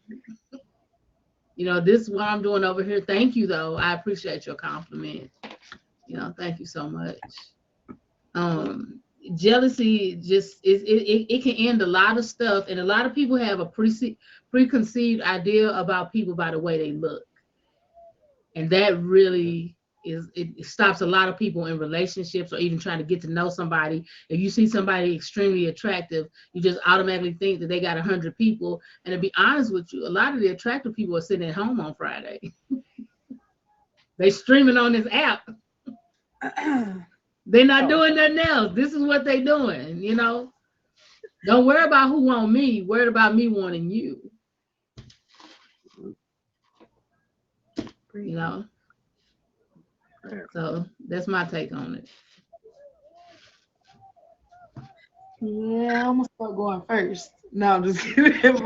This is what I'm doing over here. Thank you, though. I appreciate your compliment. Thank you so much. Jealousy just it can end a lot of stuff, and a lot of people have a preconceived idea about people by the way they look, and that really it stops a lot of people in relationships or even trying to get to know somebody. If you see somebody extremely attractive, you just automatically think that they got 100 people. And to be honest with you, a lot of the attractive people are sitting at home on Friday. They streaming on this app. They're not doing nothing else. This is what they doing, you know. Don't worry about who want me. Worry about me wanting you. You know. So that's my take on it. Yeah, I'm gonna start going first. No, I'm just kidding.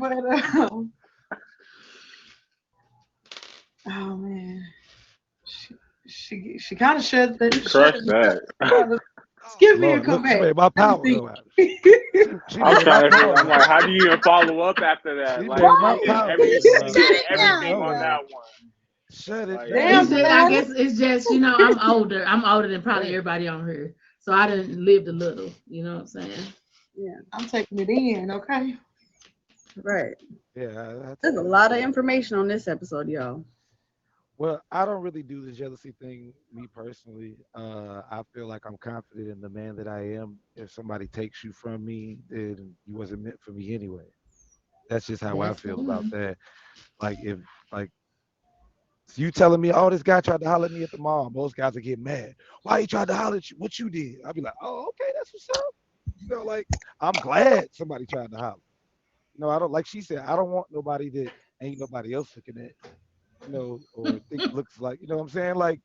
But oh man, she kind of shut that. Crush that. Skip me Lord, and come look, she back. made my power Let me go out. think. She I'm made trying my to think. power I'm go like, out. how do you even follow up after that? She Like, made my you did power every, go you out. did I everything know on it. that one. Shut it Like, Damn, It's down. just, I man. guess it's just, you know, I'm older. I'm older than probably everybody on here. So I done lived a little, you know what I'm saying? Yeah, I'm taking it in, okay? right. Yeah, There's a lot of information on this episode, y'all. well, I don't really do the jealousy thing, me personally. I feel like I'm confident in the man that I am. If somebody takes you from me, then you wasn't meant for me anyway. That's just how I That's feel about fine. that. Like if like you telling me, oh, this guy tried to holler at me at the mall, most guys would get mad. Why he tried to holler at you? What you did? I'd be like, oh, okay, that's what's up. You know, like I'm glad somebody tried to holler. You know, I don't like she said, I don't want nobody that ain't nobody else looking at, you know, or think looks like, you know what I'm saying? Like,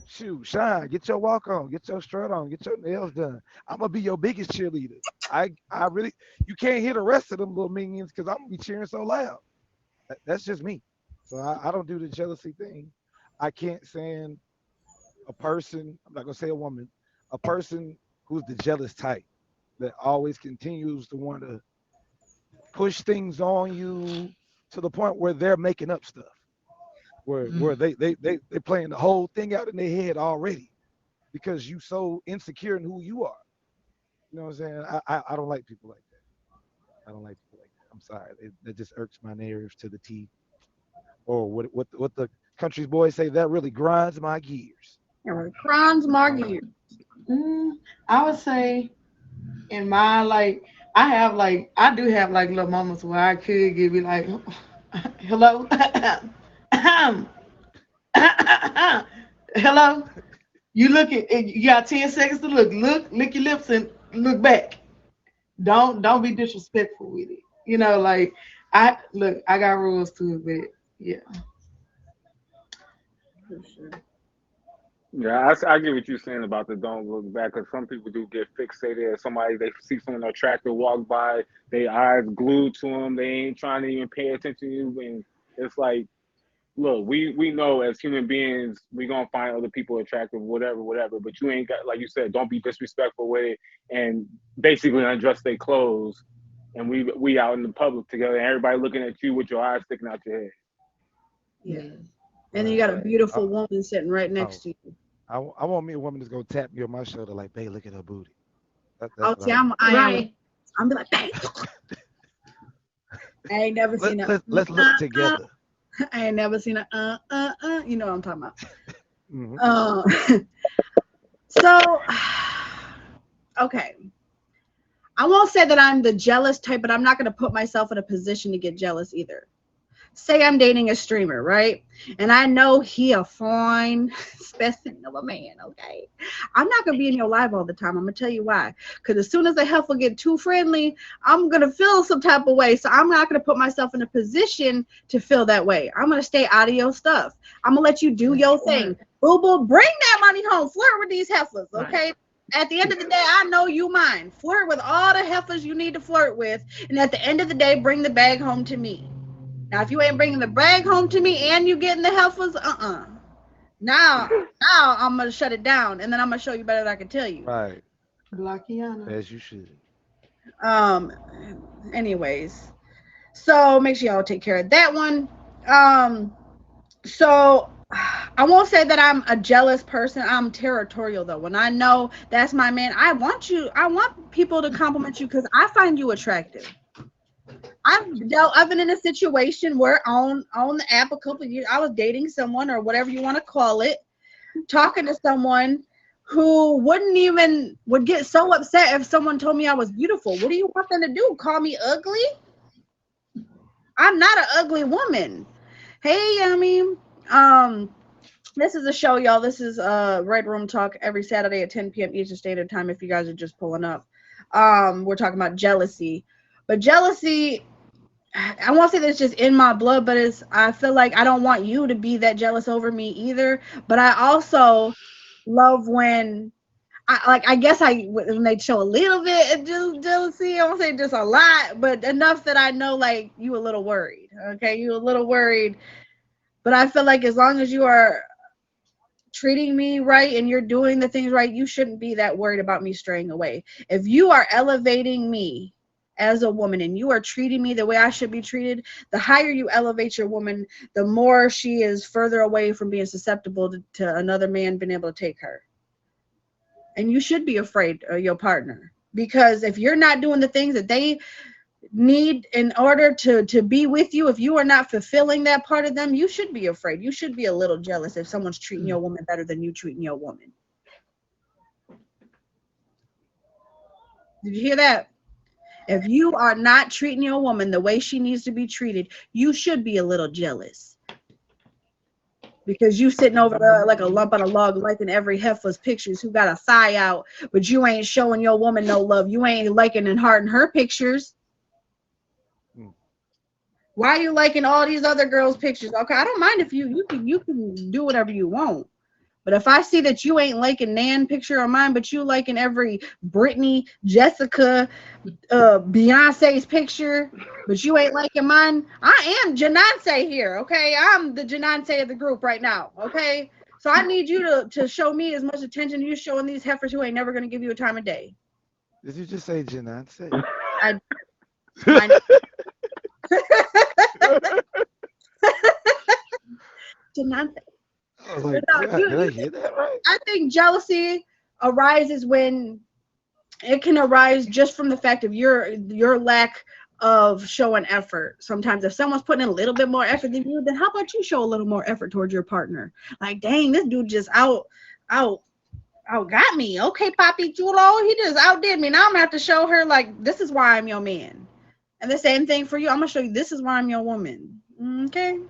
shoot, shine, get your walk on, get your strut on, get your nails done. I'm gonna be your biggest cheerleader. I really you can't hear the rest of them little minions because I'm gonna be cheering so loud. That's just me. So I don't do the jealousy thing. I can't stand a person, I'm not gonna say a woman, a person who's the jealous type that always continues to want to push things on you to the point where they're making up stuff. Where Mm. they playing the whole thing out in their head already because you so insecure in who you are. You know what I'm saying? I don't like people like that. I don't like people like that. I'm sorry. That just irks my nerves to the teeth. Or what the country's boys say, that really grinds my gears. And Franz I don't like Margie. Mm, I would say in my I do have like little moments where I could give you like, hello, hello. You look at you got 10 seconds to look, lick your lips and look back. Don't be disrespectful with it. You know, like I got rules too, but yeah. For sure. yeah, I get what you're saying about the don't look back, because some people do get fixated at somebody. They see someone attractive walk by, their eyes glued to them. They ain't trying to even pay attention to you, and it's like, look, we know as human beings we gonna find other people attractive, whatever. But you ain't got, like you said, don't be disrespectful with it, and basically undress their clothes, and we out in the public together, and everybody looking at you with your eyes sticking out your head. Yeah. Yeah. And then you right. got a beautiful woman sitting right next Oh, to you. I want me a woman that's gonna tap me on my shoulder like, babe, look at her booty. Oh, That's what see, I want. I am. Right. I'm be like, bang. I ain't never seen a Let's look together. I ain't never seen a You know what I'm talking about. Hmm. So, okay. I won't say that I'm the jealous type, but I'm not going to put myself in a position to get jealous either. Say I'm dating a streamer, right? And I know he a fine specimen of a man, okay? I'm not going to be in your live all the time. I'm going to tell you why. Because as soon as a heifer get too friendly, I'm going to feel some type of way. So I'm not going to put myself in a position to feel that way. I'm going to stay out of your stuff. I'm going to let you do your thing. Boo boo, bring that money home. Flirt with these heifers, okay? Right. At the end of the day, I know you mine. Flirt with all the heifers you need to flirt with. And at the end of the day, bring the bag home to me. Now, if you ain't bringing the bag home to me and you getting the heifers, Now I'm gonna shut it down, and then I'm gonna show you better than I can tell you. Right, Blackiana. as you should. Um. Anyways, so make sure y'all take care of that one. So I won't say that I'm a jealous person. I'm territorial though. When I know that's my man, I want people to compliment you because I find you attractive. I've been in a situation where on the app a couple of years, I was dating someone or whatever you want to call it, talking to someone who would get so upset if someone told me I was beautiful. What do you want them to do? Call me ugly? I'm not an ugly woman. Hey, Yummy. This is a show, y'all. This is Red Room Talk every Saturday at 10 p.m. Eastern Standard Time. If you guys are just pulling up, we're talking about jealousy. But jealousy, I won't say that it's just in my blood, but I feel like I don't want you to be that jealous over me either. But I also love when I guess when they show a little bit of jealousy. I won't say just a lot, but enough that I know like you a little worried. Okay, you a little worried. But I feel like as long as you are treating me right and you're doing the things right, you shouldn't be that worried about me straying away. If you are elevating me as a woman and you are treating me the way I should be treated, the higher you elevate your woman, the more she is further away from being susceptible to another man being able to take her. And you should be afraid of your partner, because if you're not doing the things that they need in order to be with you, if you are not fulfilling that part of them, you should be afraid. You should be a little jealous if someone's treating your woman better than you treating your woman. Did you hear that? If you are not treating your woman the way she needs to be treated, you should be a little jealous, because you sitting over there like a lump on a log liking every heifer's pictures who got a thigh out, but you ain't showing your woman no love. You ain't liking and hearting her pictures. Why are you liking all these other girls' pictures? Okay, I don't mind if you can do whatever you want. But if I see that you ain't liking Nan picture of mine, but you liking every Brittany, Jessica, Beyonce's picture, but you ain't liking mine, I am Janance here, okay? I'm the Janance of the group right now, okay? So I need you to show me as much attention you're showing these heifers who ain't never going to give you a time of day. Did you just say Janance? Janance. I was like, did I hear that right? I think jealousy arises when it can arise just from the fact of your lack of showing effort. Sometimes if someone's putting in a little bit more effort than you, then how about you show a little more effort towards your partner? Like, dang, this dude just out got me. Okay, Papi Chulo, he just outdid me. Now I'm gonna have to show her like, this is why I'm your man. And the same thing for you. I'm gonna show you this is why I'm your woman. Okay, I'm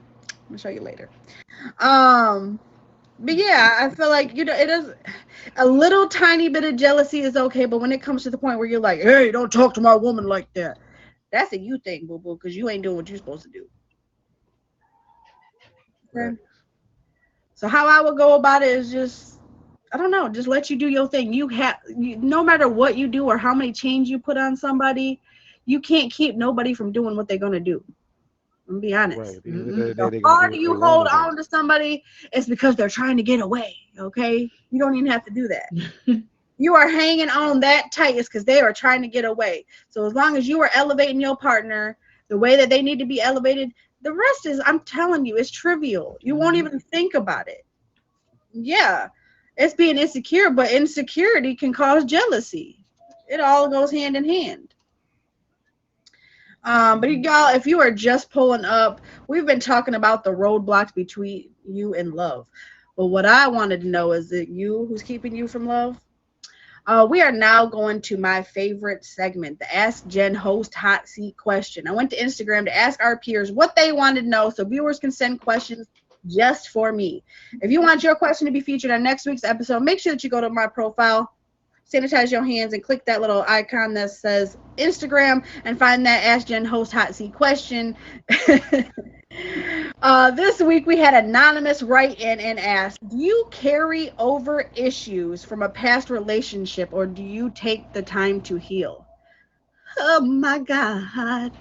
gonna show you later. But yeah, I feel like, it is a little tiny bit of jealousy is okay, but when it comes to the point where you're like, hey, don't talk to my woman like that, that's a you thing, boo boo, because you ain't doing what you're supposed to do. Okay. Right. So how I would go about it is just, I don't know, just let you do your thing. No matter what you do or how many chains you put on somebody, you can't keep nobody from doing what they're gonna do. I'm gonna be honest. Right. The harder you hold on to somebody, it's because they're trying to get away. Okay, you don't even have to do that. You are hanging on that tight is because they are trying to get away. So as long as you are elevating your partner the way that they need to be elevated, the rest is, I'm telling you, it's trivial. You won't even think about it. Yeah, it's being insecure, but insecurity can cause jealousy. It all goes hand in hand. But y'all, if you are just pulling up, we've been talking about the roadblocks between you and love. But what I wanted to know is it you who's keeping you from love? We are now going to my favorite segment, the Ask Jen Host Hot Seat question. I went to Instagram to ask our peers what they wanted to know so viewers can send questions just for me. If you want your question to be featured on next week's episode, make sure that you go to my profile, sanitize your hands, and click that little icon that says Instagram and find that Ask Jen Host Hot Seat question. This week we had anonymous write in and ask, do you carry over issues from a past relationship or do you take the time to heal? Oh my God.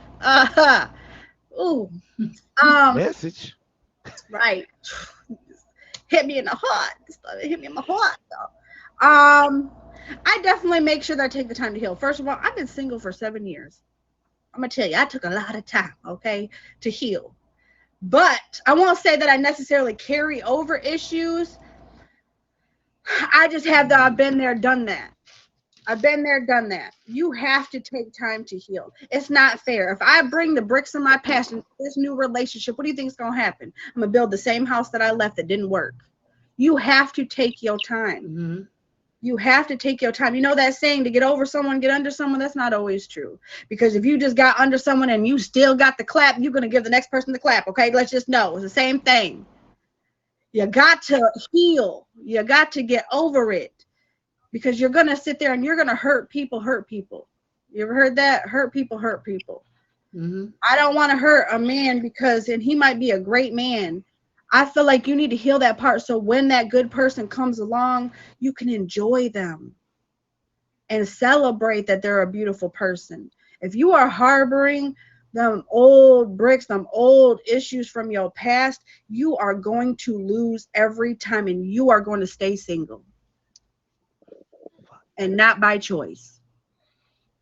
Ooh. Message. Right. Hit me in the heart. Hit me in my heart though. I definitely make sure that I take the time to heal. First of all, I've been single for 7 years. I'm gonna tell you, I took a lot of time, okay, to heal. But I won't say that I necessarily carry over issues. I just have that I've been there, done that. I've been there, done that. You have to take time to heal. It's not fair. If I bring the bricks of my past in this new relationship, what do you think is going to happen? I'm going to build the same house that I left that didn't work. You have to take your time. Mm-hmm. You have to take your time. You know that saying, to get over someone, get under someone? That's not always true. Because if you just got under someone and you still got the clap, you're going to give the next person the clap, okay? Let's just know. It's the same thing. You got to heal. You got to get over it. Because you're going to sit there and you're going to hurt people. You ever heard that? Hurt people. Mm-hmm. I don't want to hurt a man because, and he might be a great man. I feel like you need to heal that part so when that good person comes along, you can enjoy them and celebrate that they're a beautiful person. If you are harboring them old bricks, them old issues from your past, you are going to lose every time and you are going to stay single. And not by choice.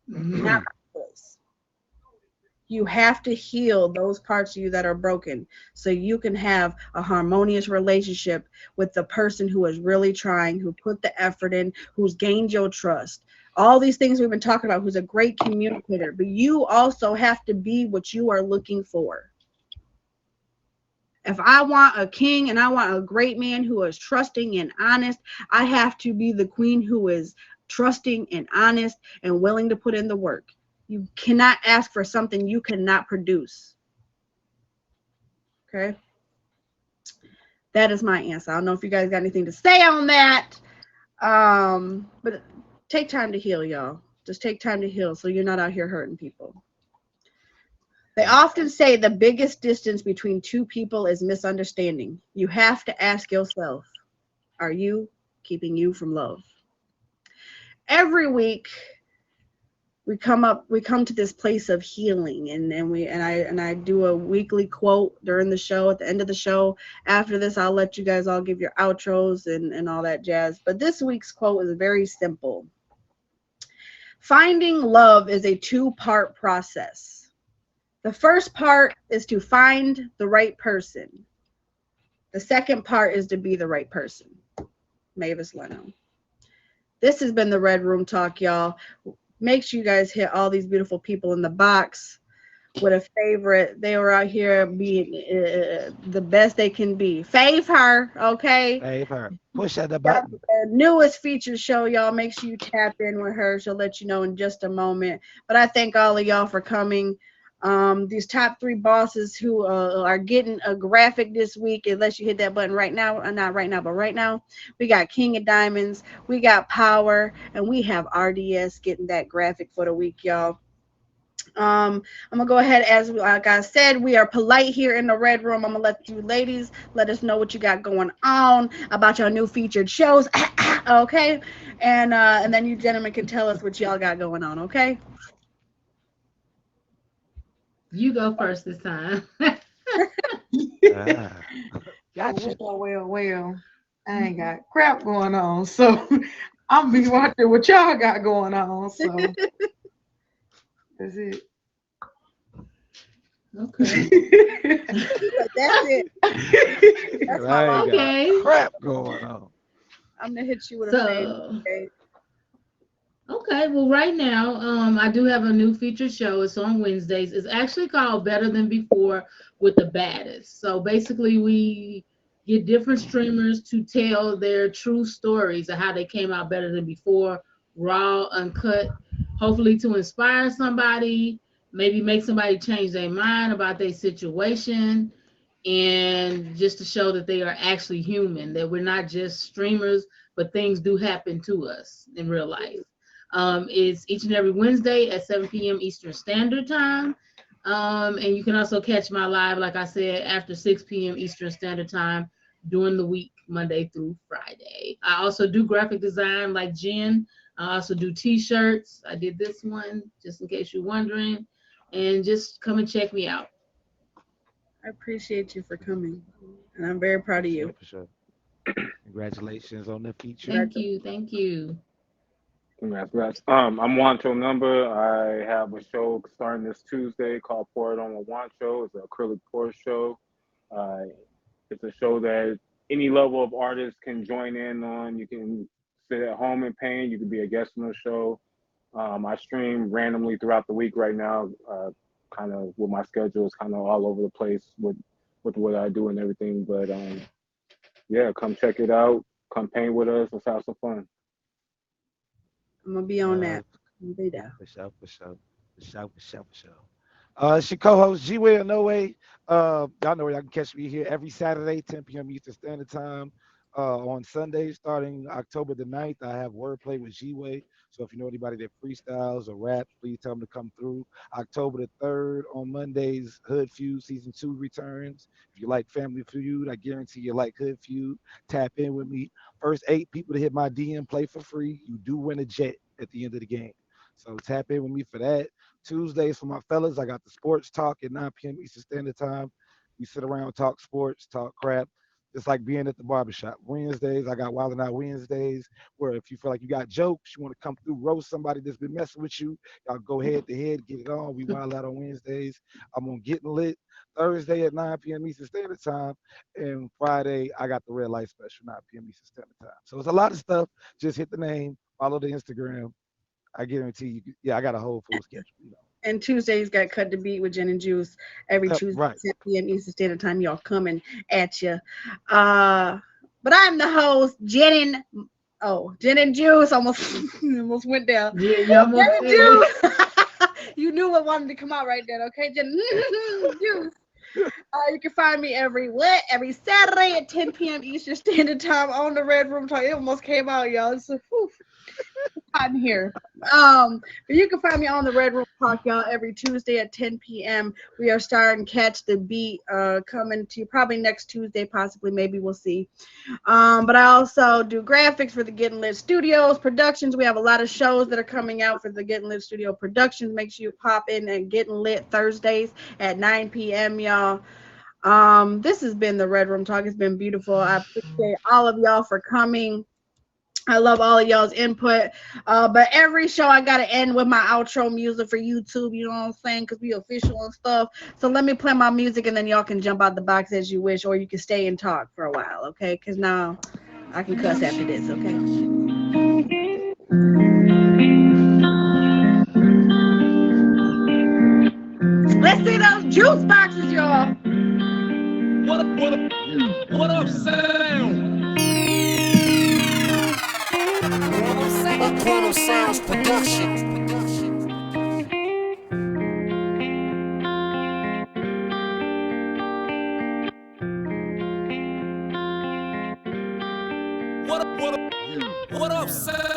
Mm-hmm. Not by choice. You have to heal those parts of you that are broken so you can have a harmonious relationship with the person who is really trying, who put the effort in, who's gained your trust. All these things we've been talking about, who's a great communicator. But you also have to be what you are looking for. If I want a king and I want a great man who is trusting and honest, I have to be the queen who is trusting and honest and willing to put in the work. You cannot ask for something you cannot produce. Okay? That is my answer. I don't know if you guys got anything to say on that. But take time to heal, y'all. Just take time to heal so you're not out here hurting people. They often say the biggest distance between two people is misunderstanding. You have to ask yourself, are you keeping you from love? Every week we come to this place of healing and I do a weekly quote during the show, at the end of the show. After this, I'll let you guys all give your outros and all that jazz. But this week's quote is very simple. Finding love is a two-part process. The first part is to find the right person. The second part is to be the right person. Mavis Leno. This has been the Red Room Talk, y'all. Make sure you guys hit all these beautiful people in the box with a favorite. They were out here being the best they can be. Fave her, okay? Fave her. Push at the button. The newest feature show, y'all. Make sure you tap in with her. She'll let you know in just a moment. But I thank all of y'all for coming. These top 3 bosses who are getting a graphic this week, unless you hit that button right now, not right now, but right now, we got King of Diamonds, we got Power, and we have RDS getting that graphic for the week, y'all. I'm gonna go ahead, as like I said, we are polite here in the Red Room. I'm gonna let you ladies let us know what you got going on about your new featured shows. Okay, and then you gentlemen can tell us what y'all got going on. Okay. You go first this time. Gotcha. Well, I ain't got crap going on, so I'm be watching what y'all got going on. So that's it. Okay. That's it. That's my I ain't got Okay. crap going on. I'm gonna hit you with a fade. So, Okay. okay, well, right now, I do have a new featured show. It's on Wednesdays. It's actually called Better Than Before with the Baddest. So basically, we get different streamers to tell their true stories of how they came out better than before, raw, uncut, hopefully to inspire somebody, maybe make somebody change their mind about their situation, and just to show that they are actually human, that we're not just streamers, but things do happen to us in real life. It's each and every Wednesday at 7 p.m. Eastern Standard Time. And you can also catch my live, like I said, after 6 p.m. Eastern Standard Time during the week, Monday through Friday. I also do graphic design like Jen. I also do t-shirts. I did this one, just in case you're wondering. And just come and check me out. I appreciate you for coming, and I'm very proud of you. For sure. Congratulations on the feature. Thank you. Thank you. Congrats. I'm Wancho Number. I have a show starting this Tuesday called Pour It On with Wancho. It's an acrylic pour show. Uh, it's a show that any level of artist can join in on. You can sit at home and paint. You can be a guest on the show. I stream randomly throughout the week right now. Kind of with my schedule is kind of all over the place with what I do and everything. But yeah, come check it out. Come paint with us. Let's have some fun. I'm gonna be on Uh, that. I'm gonna be there. for sure, for sure, for sure, for sure, for sure. It's your co-host G Way or No Way. Y'all know y'all can catch me here every Saturday, 10 p.m. Eastern Standard Time. On Sunday, starting October the 9th, I have wordplay with G Way. So if you know anybody that freestyles or raps, please tell them to come through. October the 3rd on Mondays, Hood Feud Season 2 returns. If you like Family Feud, I guarantee you like Hood Feud. Tap in with me. First 8 people to hit my DM play for free. You do win a jet at the end of the game. So tap in with me for that. Tuesdays for my fellas, I got the sports talk at 9 p.m. Eastern Standard Time. We sit around, talk sports, talk crap, just like being at the barbershop. Wednesdays, I got Wild and Out Wednesdays, where if you feel like you got jokes, you want to come through, roast somebody that's been messing with you, y'all go head to head, get it on. We wild out on Wednesdays. I'm on Getting Lit Thursday at 9 p.m. Eastern Standard Time. And Friday, I got the Red Light Special, 9 p.m. Eastern Standard Time. So it's a lot of stuff. Just hit the name, follow the Instagram. I guarantee you, yeah, I got a whole full schedule. And Tuesdays got Cut the Beat with Jen and Juice every Tuesday Right. at 10 p.m. Eastern Standard Time. Y'all coming at you. But I'm the host, Jen and Juice. Almost went down. Yeah, you almost Jen and did it. Juice. You knew what wanted to come out right then, okay? Jen Juice. You can find me every Saturday at 10 p.m. Eastern Standard Time on the Red Room Talk. It almost came out, y'all. It's hot in here. But you can find me on the Red Room Talk, y'all, every Tuesday at 10 p.m. We are starting Catch the Beat, coming to you probably next Tuesday, possibly, maybe we'll see. But I also do graphics for the Getting Lit Studios productions. We have a lot of shows that are coming out for the Getting Lit Studio productions. Make sure you pop in and Getting Lit Thursdays at 9 p.m., y'all. This has been the Red Room Talk. It's been beautiful. I appreciate all of y'all for coming. I love all of y'all's input. But every show I gotta end with my outro music for YouTube, you know what I'm saying? Because we official and stuff. So let me play my music and then y'all can jump out the box as you wish, or you can stay and talk for a while, okay? Because now I can cuss after this, okay? Let's see those juice boxes, y'all. What up, sound? Aquano Sounds Production. What up, sound?